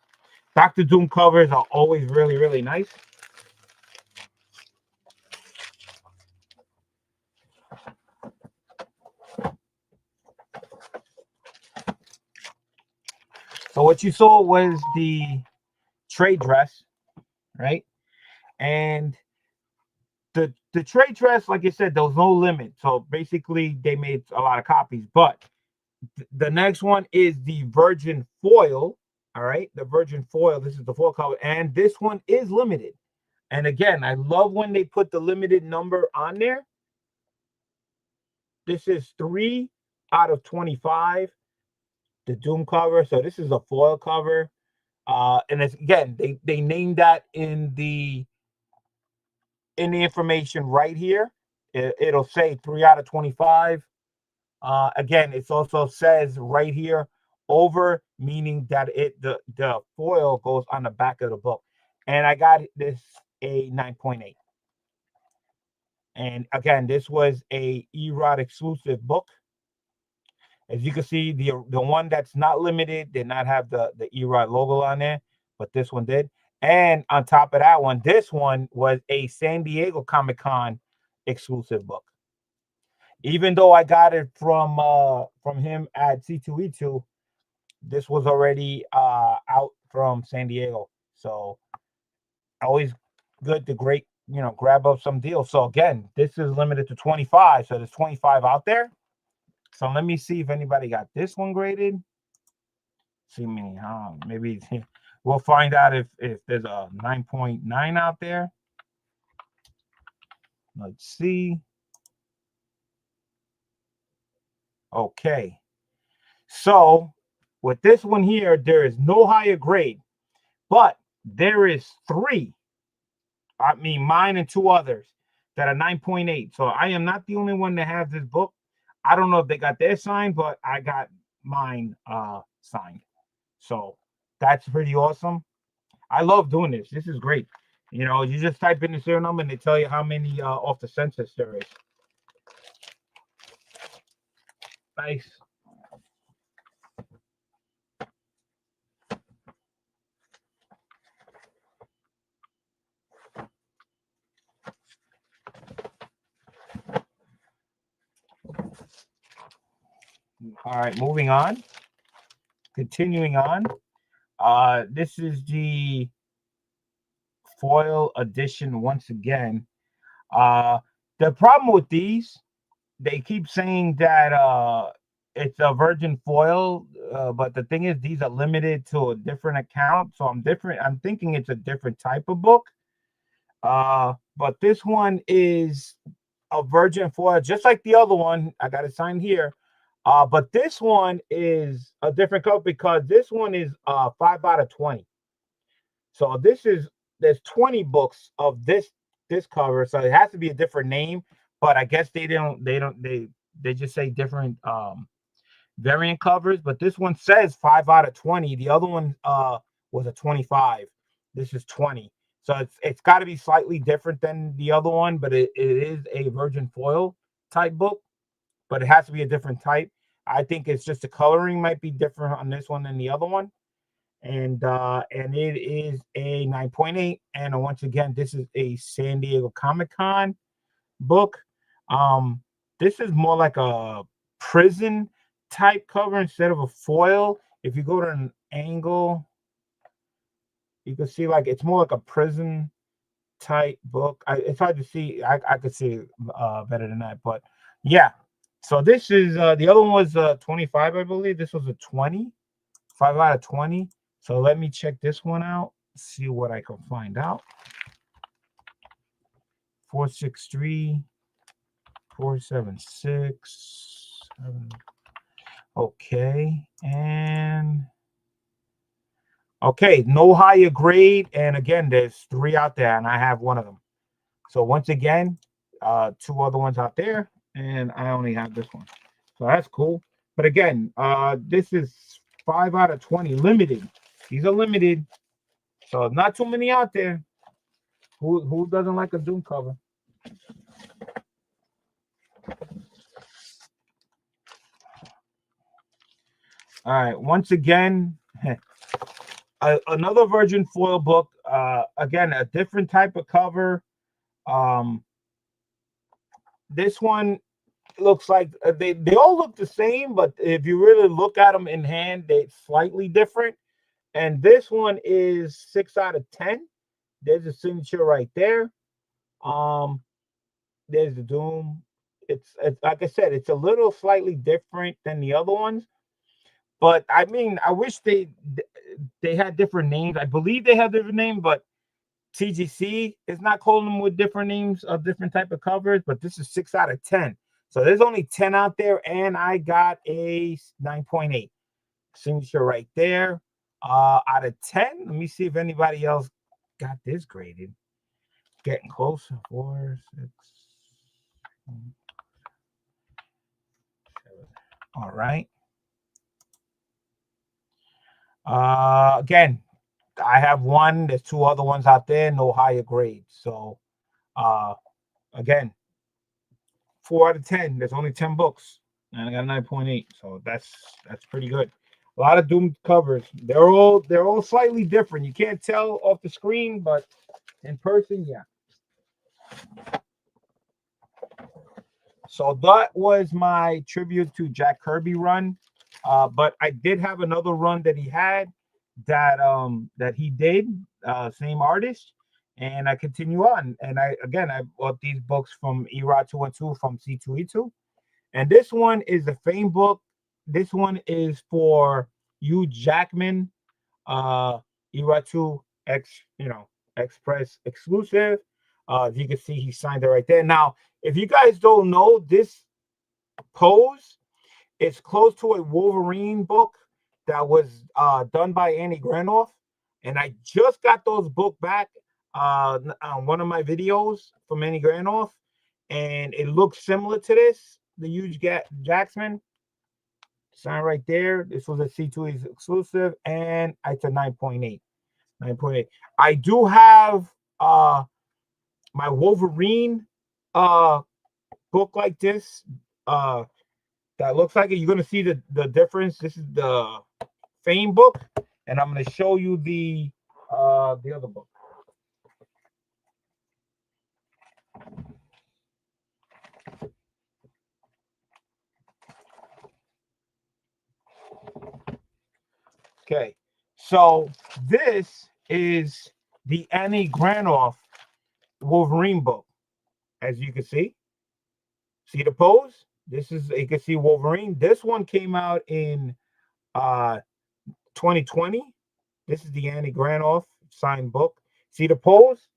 Dr. Doom covers are always really, really nice. So what you saw was the trade dress, right? And the trade dress, like I said, there was no limit. So basically, they made a lot of copies. But the next one is the Virgin Foil. All right, the Virgin Foil. This is the foil cover, and this one is limited. And again, I love when they put the limited number on there. This is 3 out of 25. The Doom cover. So this is a foil cover. And it's again, they named that in the information right here. It'll say 3 out of 25. Again, it also says right here over, meaning that the foil goes on the back of the book. And I got this a 9.8. And again, this was a Erod exclusive book. As you can see, the one that's not limited did not have the Erod logo on there, but this one did. And on top of that one, this one was a San Diego Comic-Con exclusive book. Even though I got it from him at C2E2, this was already out from San Diego. So always good to grab up some deals. So again, this is limited to 25. So there's 25 out there. So let me see if anybody got this one graded. See me, maybe we'll find out if there's a 9.9 out there. Let's see. Okay. So with this one here, there is no higher grade, but there is 3. I mean, mine and 2 others that are 9.8. So I am not the only one that has this book. I don't know if they got their signed, but I got mine signed. So that's pretty awesome. I love doing this. This is great. You just type in the serial number and they tell you how many off the census there is. Nice. All right, moving on. Continuing on. This is the foil edition once again. Uh, the problem with these, they keep saying that it's a virgin foil, but the thing is, these are limited to a different account. So I'm different. I'm thinking it's a different type of book. But this one is a virgin foil, just like the other one. I got it signed here. But this one is a different cover because this one is 5 out of 20. So there's 20 books of this cover, so it has to be a different name. But I guess they just say different variant covers. But this one says 5 out of 20. The other one was a 25. This is 20. So it's got to be slightly different than the other one, but it is a virgin foil type book, but it has to be a different type. I think it's just the coloring might be different on this one than the other one, and it is a 9.8. And once again, this is a San Diego Comic-Con book. Um, this is more like a prison type cover instead of a foil. If you go to an angle, you can see like it's more like a prison type book. It's hard to see. I could see better than that, but yeah. So this is the other one was 25, I believe. This was a 20, 5 out of 20. So let me check this one out, see what I can find out. 463, 476. Okay, and okay, no higher grade. And again, there's 3 out there, and I have one of them. So once again, 2 other ones out there, and I only have this one. So that's cool. But again, this is 5 out of 20, limited. These are limited, so not too many out there. Who doesn't like a Doom cover? All right. Once again, another Virgin foil book. Again, a different type of cover. Um, this one looks like they all look the same, but if you really look at them in hand, they're slightly different. And this one is 6 out of 10. There's a signature right there. Um, there's the Doom. It's like I said, it's a little slightly different than the other ones. But I mean, I wish they had different names. I believe they have different names, but TGC is not calling them with different names of different type of covers. But this is 6 out of 10. So there's only 10 out there, and I got a 9.8 signature right there. Out of 10. Let me see if anybody else got this graded. Getting closer. 4, 6. All right. Again, I have one. There's 2 other ones out there, no higher grade. So, uh, again, 4 out of 10. There's only 10 books, and I got 9.8. So that's pretty good. A lot of Doom covers. They're all slightly different. You can't tell off the screen, but in person, yeah. So that was my tribute to Jack Kirby run. But I did have another run that he had that he did, same artist, and I continue on. And I bought these books from Erod 212 from C2E2. And this one is a fame book. This one is for Hugh Jackman, Erod 2 X, Express exclusive. As you can see, he signed it right there. Now, if you guys don't know, this pose is close to a Wolverine book that was done by Annie Granoff, and I just got those book back on one of my videos from Annie Granoff, and it looks similar to this, the huge Jacksman sign right there. This was a C2 exclusive, and it's a 9.8. 9.8. I do have my Wolverine book like this that looks like it. You're gonna see the difference. This is the Fame book, and I'm gonna show you the other book. Okay, so this is the Annie Granoff Wolverine book. As you can see the pose. This is, you can see Wolverine. This one came out in uh 2020. This is the Annie Granoff signed book. See the pose,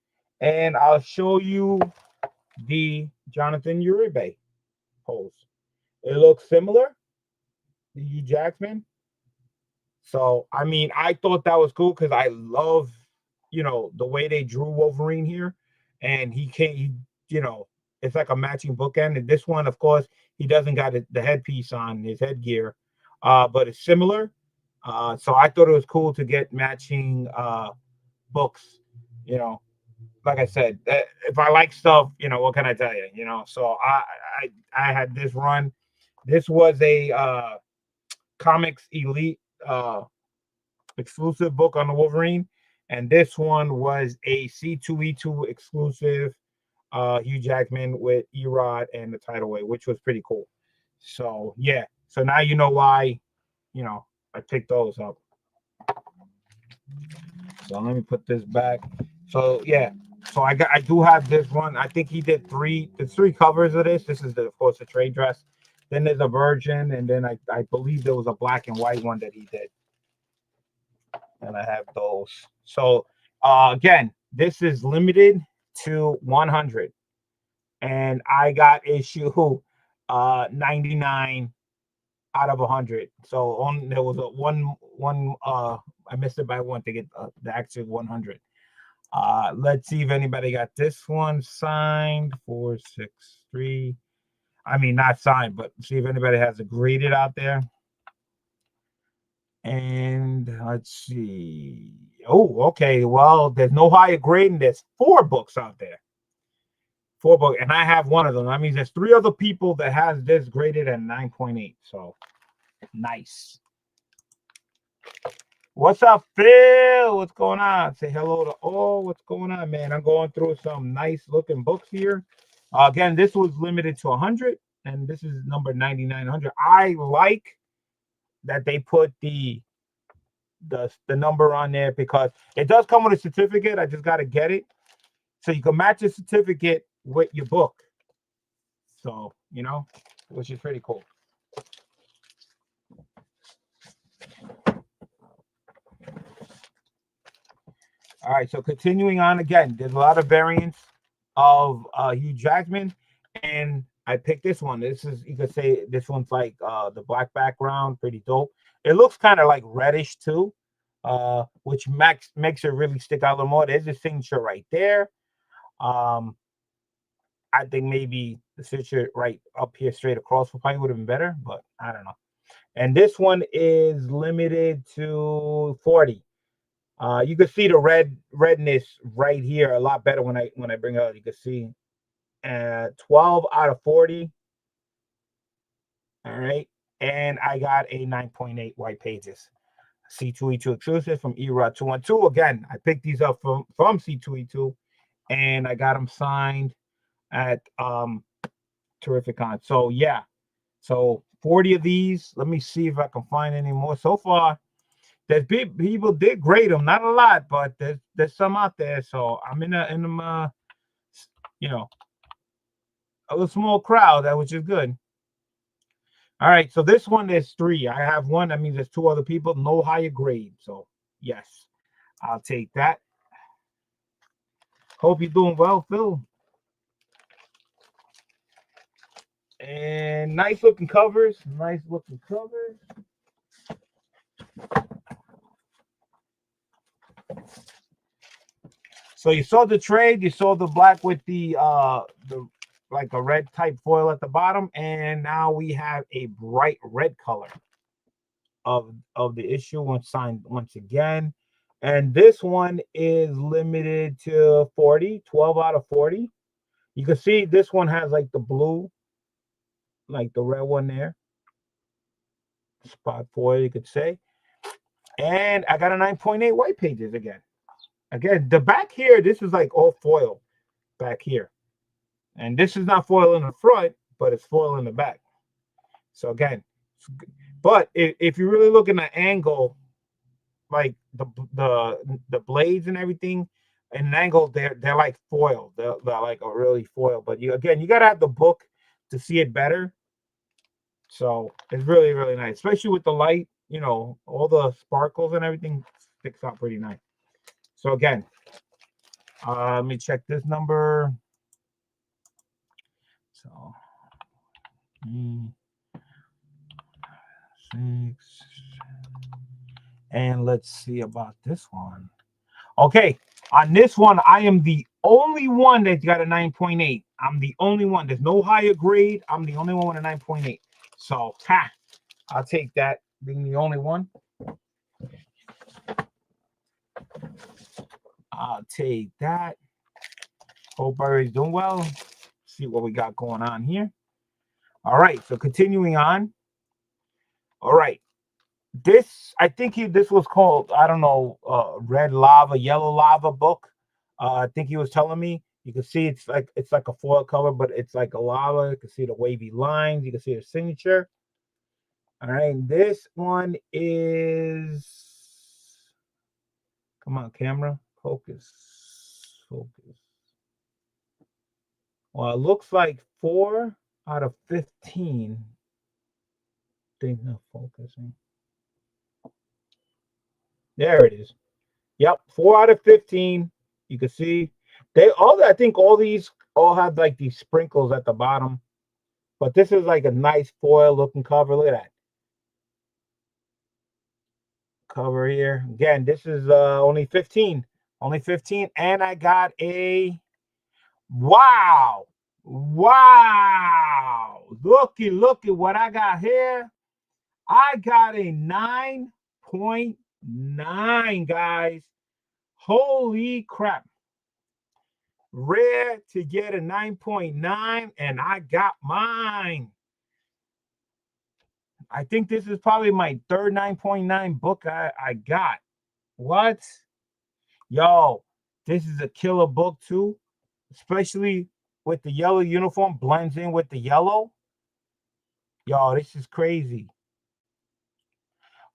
and I'll show you the Jonathan Uribe pose. It looks similar to Hugh Jackman. So, I mean, I thought that was cool because I love, the way they drew Wolverine here. And it's like a matching bookend. And this one, of course, he doesn't got the headpiece on his headgear, but it's similar. So I thought it was cool to get matching books, you know. Like I said, if I like stuff, what can I tell you? So I had this run. This was a Comics Elite exclusive book on the Wolverine, and this one was a C2E2 exclusive, Hugh Jackman with Erod and the title way, which was pretty cool. So yeah, so now you know why, I picked those up. So let me put this back. So yeah, so I do have this one. I think he did there's three covers of this. This is of course the trade dress. Then there's a virgin, and then I believe there was a black and white one that he did. And I have those. So again, this is limited to 100, and I got issue 99 out of 100. So there was a one I missed it by one to get the actual 100. Let's see if anybody got this one signed. 463. I mean, not signed, but see if anybody has it graded out there. And let's see. Oh, okay. Well, there's no higher grading. There's 4 books out there. 4 books, and I have one of them. That means there's 3 other people that has this graded at 9.8. So nice. What's up, Phil? What's going on? Say hello to all. What's going on, man? I'm going through some nice looking books here. Again, this was limited to 100, and this is number 9900. I like that they put the number on there because it does come with a certificate. I just got to get it so you can match your certificate with your book. So, which is pretty cool. All right, so continuing on again, there's a lot of variants of Hugh Jackman, and I picked this one. This is, you could say, this one's like the black background, pretty dope. It looks kind of like reddish too, which makes it really stick out a little more. There's a signature right there. I think maybe the signature right up here straight across probably would have been better, but I don't know. And this one is limited to 40. You can see the redness right here a lot better when I bring it out. You can see 12 out of 40. All right. And I got a 9.8 white pages. C2E2 exclusive from Erod 212. Again, I picked these up from C2E2, and I got them signed at Terrificon. So yeah. So 40 of these. Let me see if I can find any more. So far, there's people did grade them, not a lot, but there's some out there. So I'm in a little small crowd, which is good. All right, so this one there's 3. I have one. That means there's 2 other people. No higher grade. So yes, I'll take that. Hope you're doing well, Phil. And nice looking covers. Nice looking covers. So you saw the trade. You saw the black with the like a red type foil at the bottom, and now we have a bright red color of the issue once signed once again. And this one is limited to 40, 12 out of 40. You can see this one has like the blue, like the red one there. Spot foil, you could say. And I got a 9.8 white pages again. Again, the back here, this is like all foil back here. And this is not foil in the front, but it's foil in the back. So again, but if you really look in the angle, like the blades and everything, and an angle, they're like foil. They're like a really foil. But you gotta have the book to see it better. So it's really, really nice, especially with the light. You know, all the sparkles and everything sticks out pretty nice. So again, let me check this number. So 6, and let's see about this one. Okay, on this one, I am the only one that's got a 9.8. I'm the only one. There's no higher grade. I'm the only one with a 9.8. So, I'll take that being the only one. I'll take that. Hope everybody's doing well. See what we got going on here. All right, so continuing on. All right. I think this was called, I don't know, red lava, yellow lava book. I think he was telling me. You can see it's like a foil color, but it's like a lava. You can see the wavy lines. You can see the signature. All right, this one is, come on, camera, focus. Well, it looks like 4 out of 15. Things not focusing. There it is. Yep, 4 out of 15. You can see I think all these all have like these sprinkles at the bottom. But this is like a nice foil looking cover. Look at that. Cover here. Again, this is only 15. Only 15. And I got a wow. Looky what I got here. I got a 9.9, guys. Holy crap. Rare to get a 9.9, and I got mine. I think this is probably my third 9.9 book I got. What? Yo, this is a killer book too, especially with the yellow uniform, blends in with the yellow. Yo, this is crazy.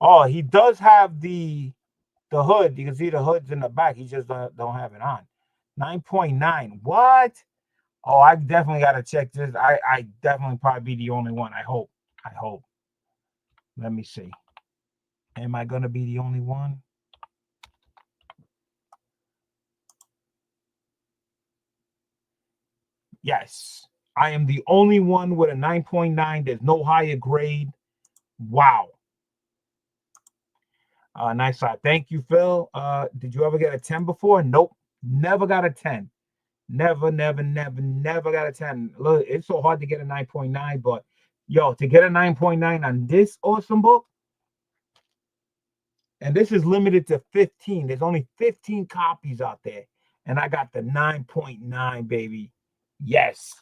Oh, he does have the hood. You can see the hood's in the back. He just don't have it on. 9.9. What? Oh, I definitely got to check this. I definitely probably be the only one. I hope. Let me see. Am I going to be the only one? Yes. I am the only one with a 9.9. There's no higher grade. Wow. Nice side. Thank you, Phil. Did you ever get a 10 before? Nope. Never got a 10. Never got a 10. Look, it's so hard to get a 9.9, but yo, to get a 9.9 on this awesome book, and this is limited to 15. There's only 15 copies out there, and I got the 9.9, baby. Yes,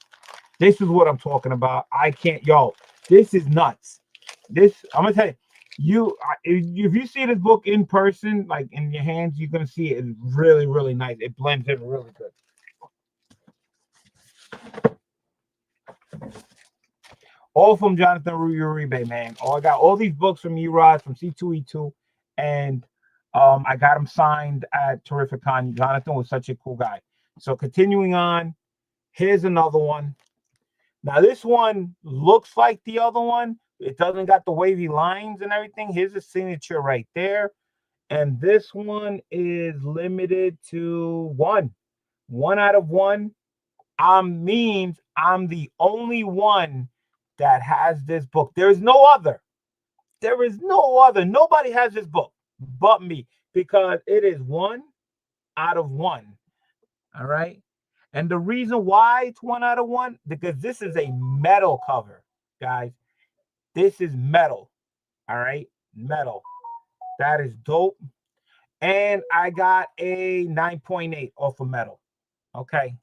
this is what I'm talking about. I can't, yo, this is nuts. I'm gonna tell you, if you see this book in person, like in your hands, you're gonna see it. It's really, really nice. It blends in really good. All from Jonathan Uribe, man. I got all these books from Erod, from C2E2, and I got them signed at Terrific Con. Jonathan was such a cool guy. So continuing on, here's another one. Now this one looks like the other one. It doesn't got the wavy lines and everything. Here's a signature right there. And this one is limited to 1. 1 out of 1. Means I'm the only one that has this book. There is no other. Nobody has this book but me, because it is 1 out of 1. All right. And the reason why it's 1 out of 1, because this is a metal cover, guys. This is metal. All right. Metal. That is dope. And I got a 9.8 off of metal. Okay.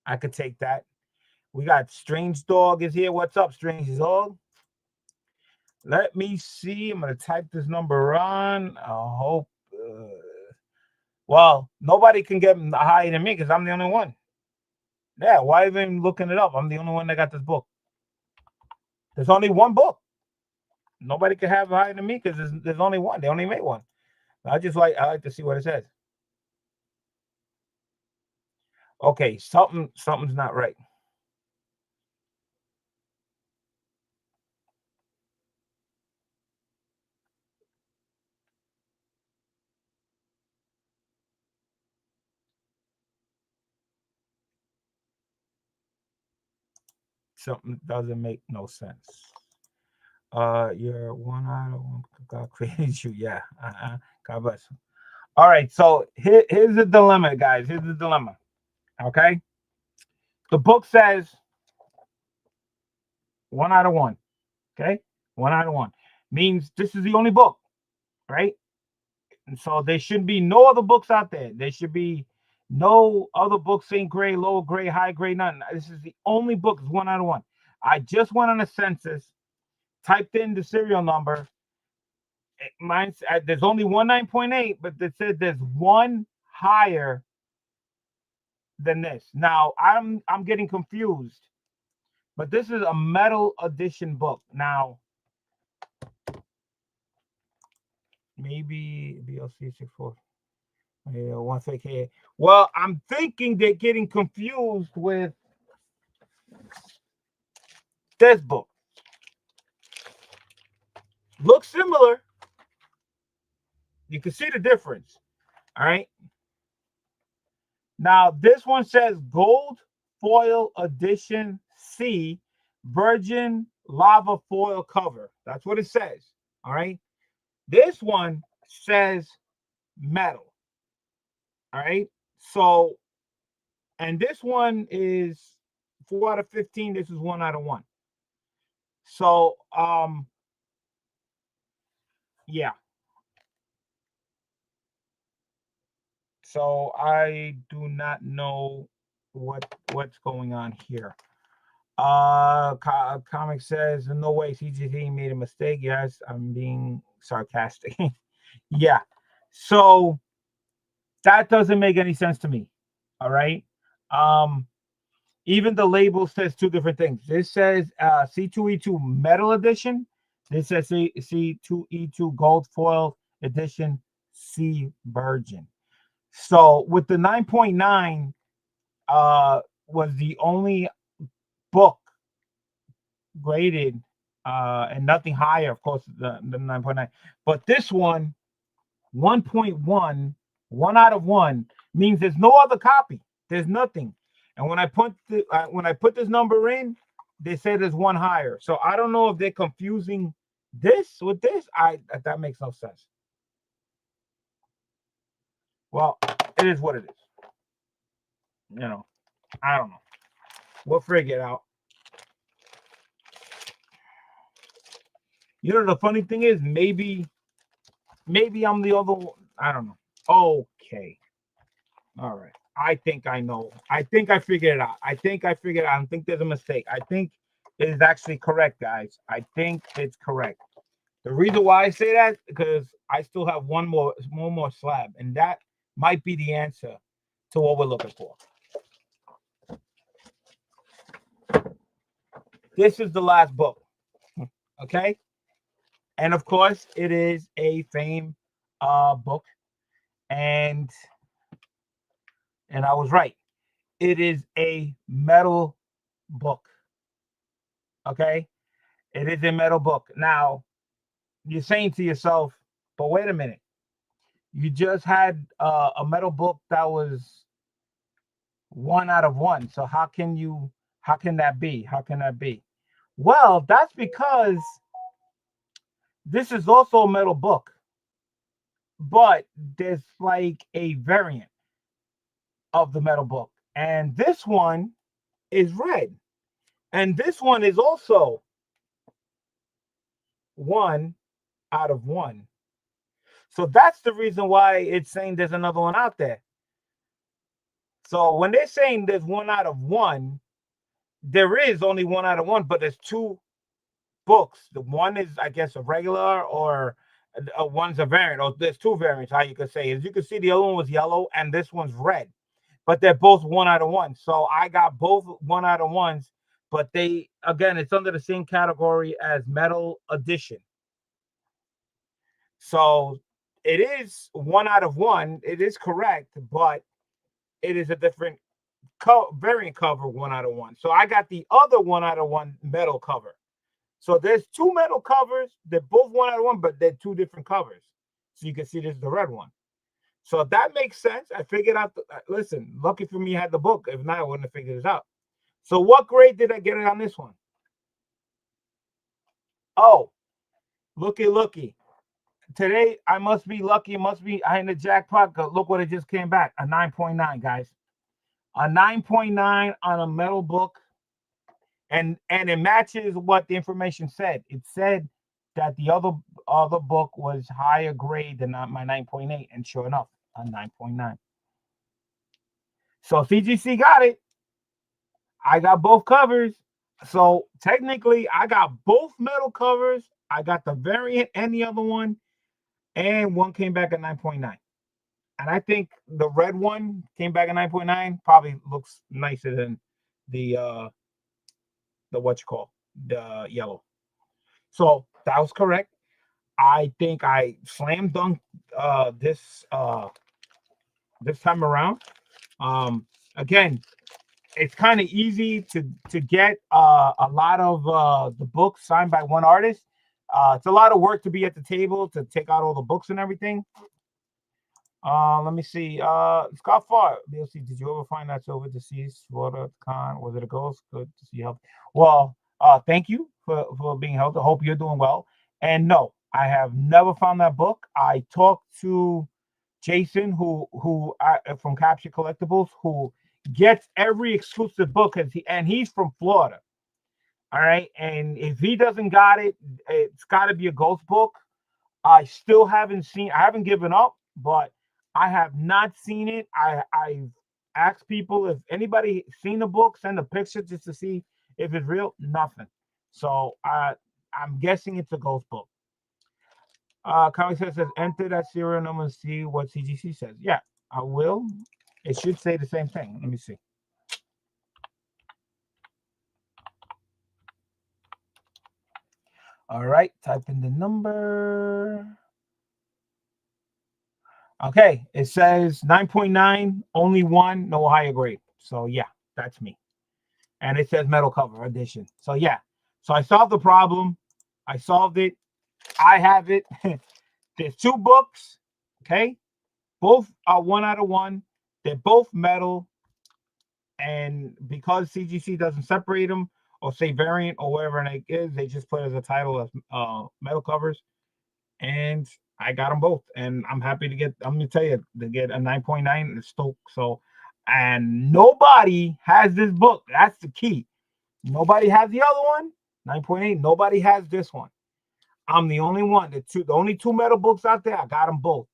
I could take that. We got Strange Dog is here. What's up, Strange Dog? Let me see. I'm going to type this number on. I hope. Well, nobody can get higher than me because I'm the only one. Yeah, why even looking it up? I'm the only one that got this book. There's only one book. Nobody can have higher than me because there's only one. They only made one. I like to see what it says. Okay, something's not right. Something doesn't make no sense. You're one out of one. God created you. Yeah. God bless. All right. So here's the dilemma, guys. Here's the dilemma. Okay. The book says one out of one. Okay. One out of one means this is the only book, right? And so there should be no other books out there. There should be no other books, ain't grade, low grade, high grade, nothing. This is the only book. It's one out of one. I just went on a census, typed in the serial number. Mine's there's only one 9.8, but it said there's one higher than this. Now I'm getting confused, but this is a metal edition book. Now maybe BLC 64. Yeah, 1 Well, I'm thinking they're getting confused with this book. Looks similar. You can see the difference. All right. Now, this one says gold foil edition C virgin lava foil cover. That's what it says. All right. This one says metal. All right. So, and this one is 4 out of 15. This is 1 out of 1. So, yeah. So I do not know what's going on here. Comic says no way CGT made a mistake. Yes, I'm being sarcastic. Yeah. So that doesn't make any sense to me. All right. Um, even the label says two different things. This says C2E2 metal edition. This says C2E2 gold foil edition C virgin. So with the 9.9 was the only book graded and nothing higher, of course, the 9.9. But this one, 1.1, 1 out of 1 means there's no other copy. There's nothing. And when I put this number in, they say there's one higher. So I don't know if they're confusing this with this. That makes no sense. Well, it is what it is. I don't know. We'll figure it out. The funny thing is, maybe I'm the other one. I don't know. Okay. All right. I think I know. I think I figured it out. I think I don't think there's a mistake. I think it is actually correct, guys. I think it's correct. The reason why I say that because I still have one more slab, and that might be the answer to what we're looking for. This is the last book. Okay. And of course, it is a fame book. And I was right. It is a metal book. Okay. It is a metal book. Now, you're saying to yourself, but wait a minute. You just had a metal book that was 1 out of 1. So how can that be? How can that be? Well, that's because this is also a metal book, but there's like a variant of the metal book. And this one is red. And this one is also 1 out of 1. So that's the reason why it's saying there's another one out there. So when they're saying there's 1 out of 1, there is only 1 out of 1, but there's two books. The one is, I guess, a regular, or one's a variant, or there's two variants, how you could say. As you can see, the other one was yellow and this one's red, but they're both 1 out of 1. So I got both 1 out of 1s, but it's under the same category as metal edition. So it is 1/1. It is correct, but it is a different variant cover 1/1. So I got the other 1/1 metal cover. So there's two metal covers. They're both 1/1, but they're two different covers. So you can see this is the red one. So that makes sense. I figured out. Listen, lucky for me, I had the book. If not, I wouldn't have figured this out. So what grade did I get it on this one? Oh, looky. Today I must be lucky. It must be I in the jackpot. Look what it just came back. A 9.9, guys. A 9.9 on a metal book. And it matches what the information said. It said that the other book was higher grade than my 9.8, and sure enough, a 9.9. So CGC got it. I got both covers. So technically, I got both metal covers. I got the variant and the other one, and one came back at 9.9. And I think the red one came back at 9.9. Probably looks nicer than the the yellow. So that was correct. I think I slam dunked this time around. Again, it's kind of easy to get a lot of the books signed by one artist. It's a lot of work to be at the table to take out all the books and everything. Let me see. Scott Farr, BLC, did you ever find that silver deceased water con? Was it a ghost? Good to see you. Well, thank you for being healthy. I hope you're doing well. And no, I have never found that book. I talked to Jason, who from Capture Collectibles, who gets every exclusive book, and he's from Florida. All right, and if he doesn't got it, it's got to be a ghost book. I still haven't seen. I haven't given up, but I have not seen it. I've asked people if anybody seen the book, send a picture just to see if it's real. Nothing. So I'm guessing it's a ghost book. Comic says enter that serial number and see what CGC says. Yeah, I will. It should say the same thing. Let me see. All right, type in the number. Okay, it says 9.9, only one, no higher grade. So yeah, that's me. And it says metal cover edition. So yeah, so I solved the problem. I solved it. I have it. There's two books. Okay, both are 1/1. They're both metal. And because CGC doesn't separate them or say variant or whatever it is, they just put it as a title of metal covers. And I got them both, and I'm happy to get. I'm gonna tell you to get a 9.9 in Stoke. So, and nobody has this book. That's the key. Nobody has the other one, 9.8. Nobody has this one. I'm the only one. The only two metal books out there. I got them both.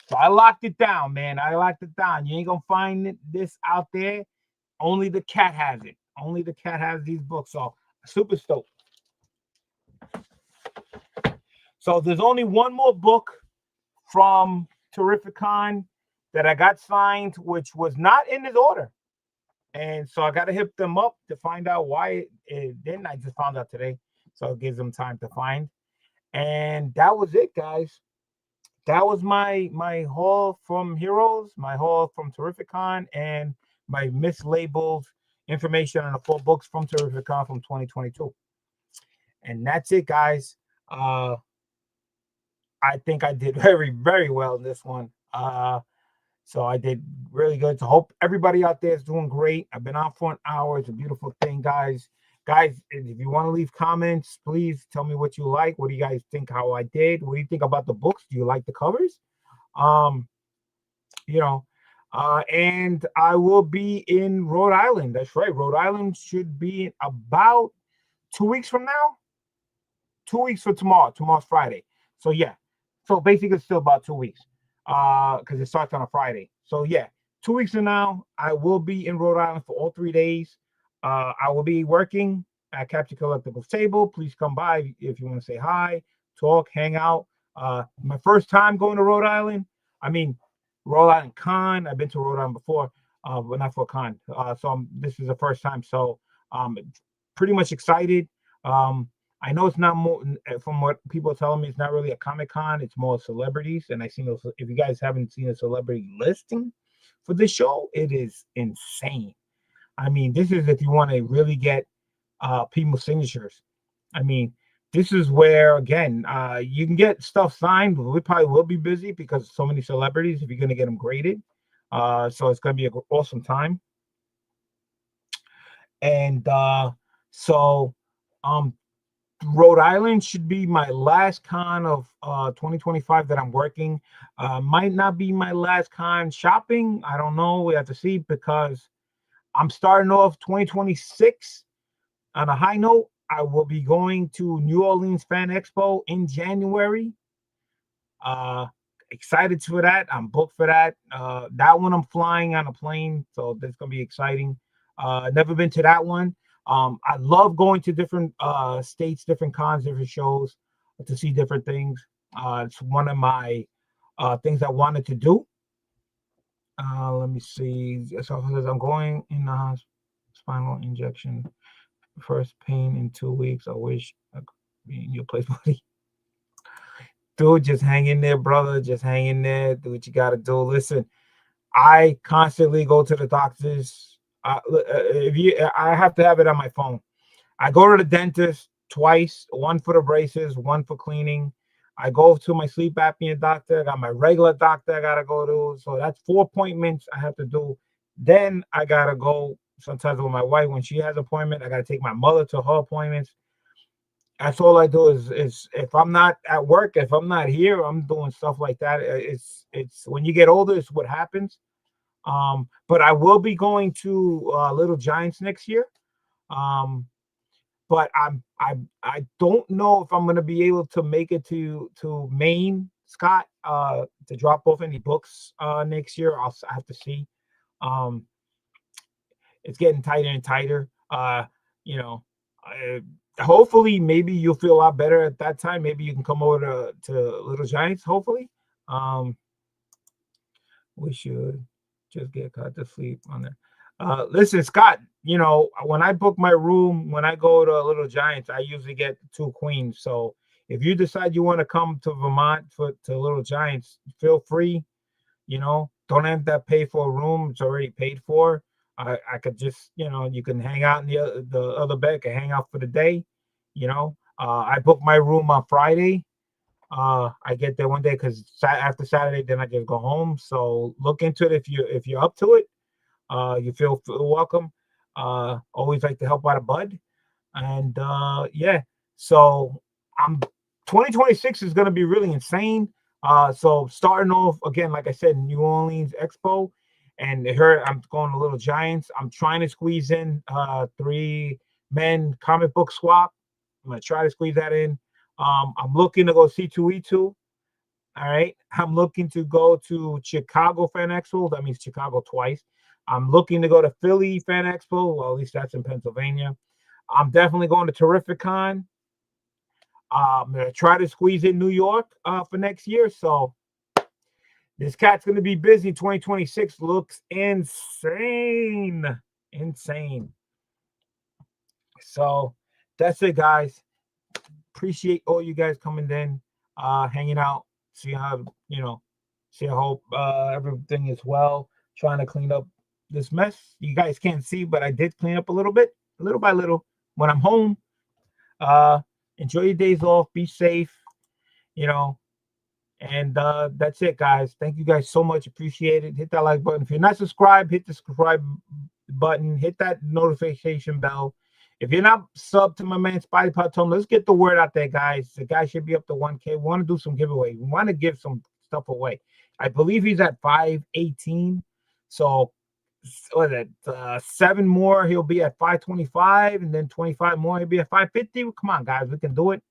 So I locked it down, man. I locked it down. You ain't gonna find this out there. Only the cat has it. Only the cat has these books. So super stoked. So there's only one more book from Terrificon that I got signed, which was not in this order. And so I got to hit them up to find out why it didn't. I just found out today. So it gives them time to find. And that was it, guys. That was my haul from Heroes, my haul from Terrificon, and my mislabeled information on the 4 books from Terrificon from 2022. And that's it, guys. I think I did very, very well in this one. So I did really good. So hope everybody out there is doing great. I've been on for an hour. It's a beautiful thing, guys. Guys, if you want to leave comments, please tell me what you like. What do you guys think how I did? What do you think about the books? Do you like the covers? And I will be in Rhode Island. That's right. Rhode Island should be about 2 weeks from now. 2 weeks from tomorrow. Tomorrow's Friday. So yeah. So basically it's still about 2 weeks. Because it starts on a Friday. So yeah, 2 weeks from now, I will be in Rhode Island for all 3 days. I will be working at Capture Collectibles table. Please come by if you want to say hi, talk, hang out. My first time going to Rhode Island. I mean, Rhode Island Con. I've been to Rhode Island before, but not for a con. This is the first time. So pretty much excited. I know it's not more, from what people are telling me, it's not really a Comic Con. It's more celebrities. And I seen those. If you guys haven't seen a celebrity listing for this show, it is insane. I mean, this is if you want to really get people's signatures. I mean, this is where again you can get stuff signed, but we probably will be busy because so many celebrities. If you're gonna get them graded, so it's gonna be an awesome time. And so, um, Rhode Island should be my last con of 2025 that I'm working. Might not be my last con shopping. I don't know. We have to see because I'm starting off 2026 on a high note. I will be going to New Orleans Fan Expo in January. Uh, Excited for that. I'm booked for that. That one I'm flying on a plane, so that's gonna be exciting. Never been to that one. I love going to different states, different cons, different shows to see different things. It's one of my things I wanted to do. Let me see. So it says I'm going in the spinal injection. First pain in 2 weeks. I wish I could be in your place, buddy. Dude, just hang in there, brother. Just hang in there. Do what you got to do. Listen, I constantly go to the doctors. I have to have it on my phone. I go to the dentist twice, one for the braces, one for cleaning. I go to my sleep apnea doctor. I got my regular doctor I gotta go to. So that's 4 appointments I have to do. Then I gotta go sometimes with my wife when she has an appointment. I gotta take my mother to her appointments. That's all I do is if I'm not at work, if I'm not here, I'm doing stuff like that. It's when you get older, it's what happens. But I will be going to Little Giants next year. Um, but I don't know if I'm gonna be able to make it to Maine, Scott, to drop off any books next year. I have to see. Um, it's getting tighter and tighter. You know, hopefully, maybe you'll feel a lot better at that time. Maybe you can come over to Little Giants. Hopefully, um, we should just get caught to sleep on there. Listen, Scott, when I book my room, when I go to Little Giants, I usually get 2 queens. So if you decide you want to come to Vermont to Little Giants, feel free. Don't have to pay for a room. It's already paid for. I could just, you can hang out in the other bed, can hang out for the day. I booked my room on Friday. I get there one day because after Saturday, then I just go home. So look into it if you're up to it. You feel welcome. Always like to help out a bud. And yeah, so I'm 2026 is gonna be really insane. So starting off again, like I said, New Orleans Expo, and here I'm going to Little Giants. I'm trying to squeeze in 3 men comic book swap. I'm gonna try to squeeze that in. I'm looking to go C2E2. All right. I'm looking to go to Chicago Fan Expo. That means Chicago twice. I'm looking to go to Philly Fan Expo. Well, at least that's in Pennsylvania. I'm definitely going to Terrific Con. I'm going to try to squeeze in New York for next year. So this cat's going to be busy. 2026 looks insane. Insane. So that's it, guys. Appreciate all you guys coming in, hanging out, see how, see I hope everything is well. Trying to clean up this mess. You guys can't see, but I did clean up a little bit, little by little. When I'm home, enjoy your days off. Be safe, and that's it, guys. Thank you guys so much. Appreciate it. Hit that like button. If you're not subscribed, hit the subscribe button. Hit that notification bell. If you're not sub to my man Spidey Tom, let's get the word out there, guys. The guy should be up to 1K. We want to do some giveaway. We want to give some stuff away. I believe he's at 518. So what is it? 7 more, he'll be at 525, and then 25 more, he'll be at 550. Come on, guys, we can do it.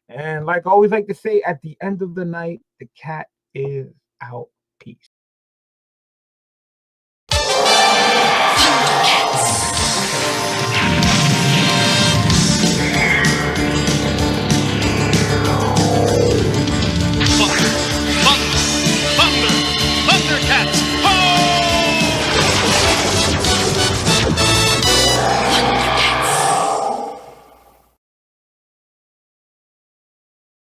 And like I always like to say, at the end of the night, the cat is out. Peace.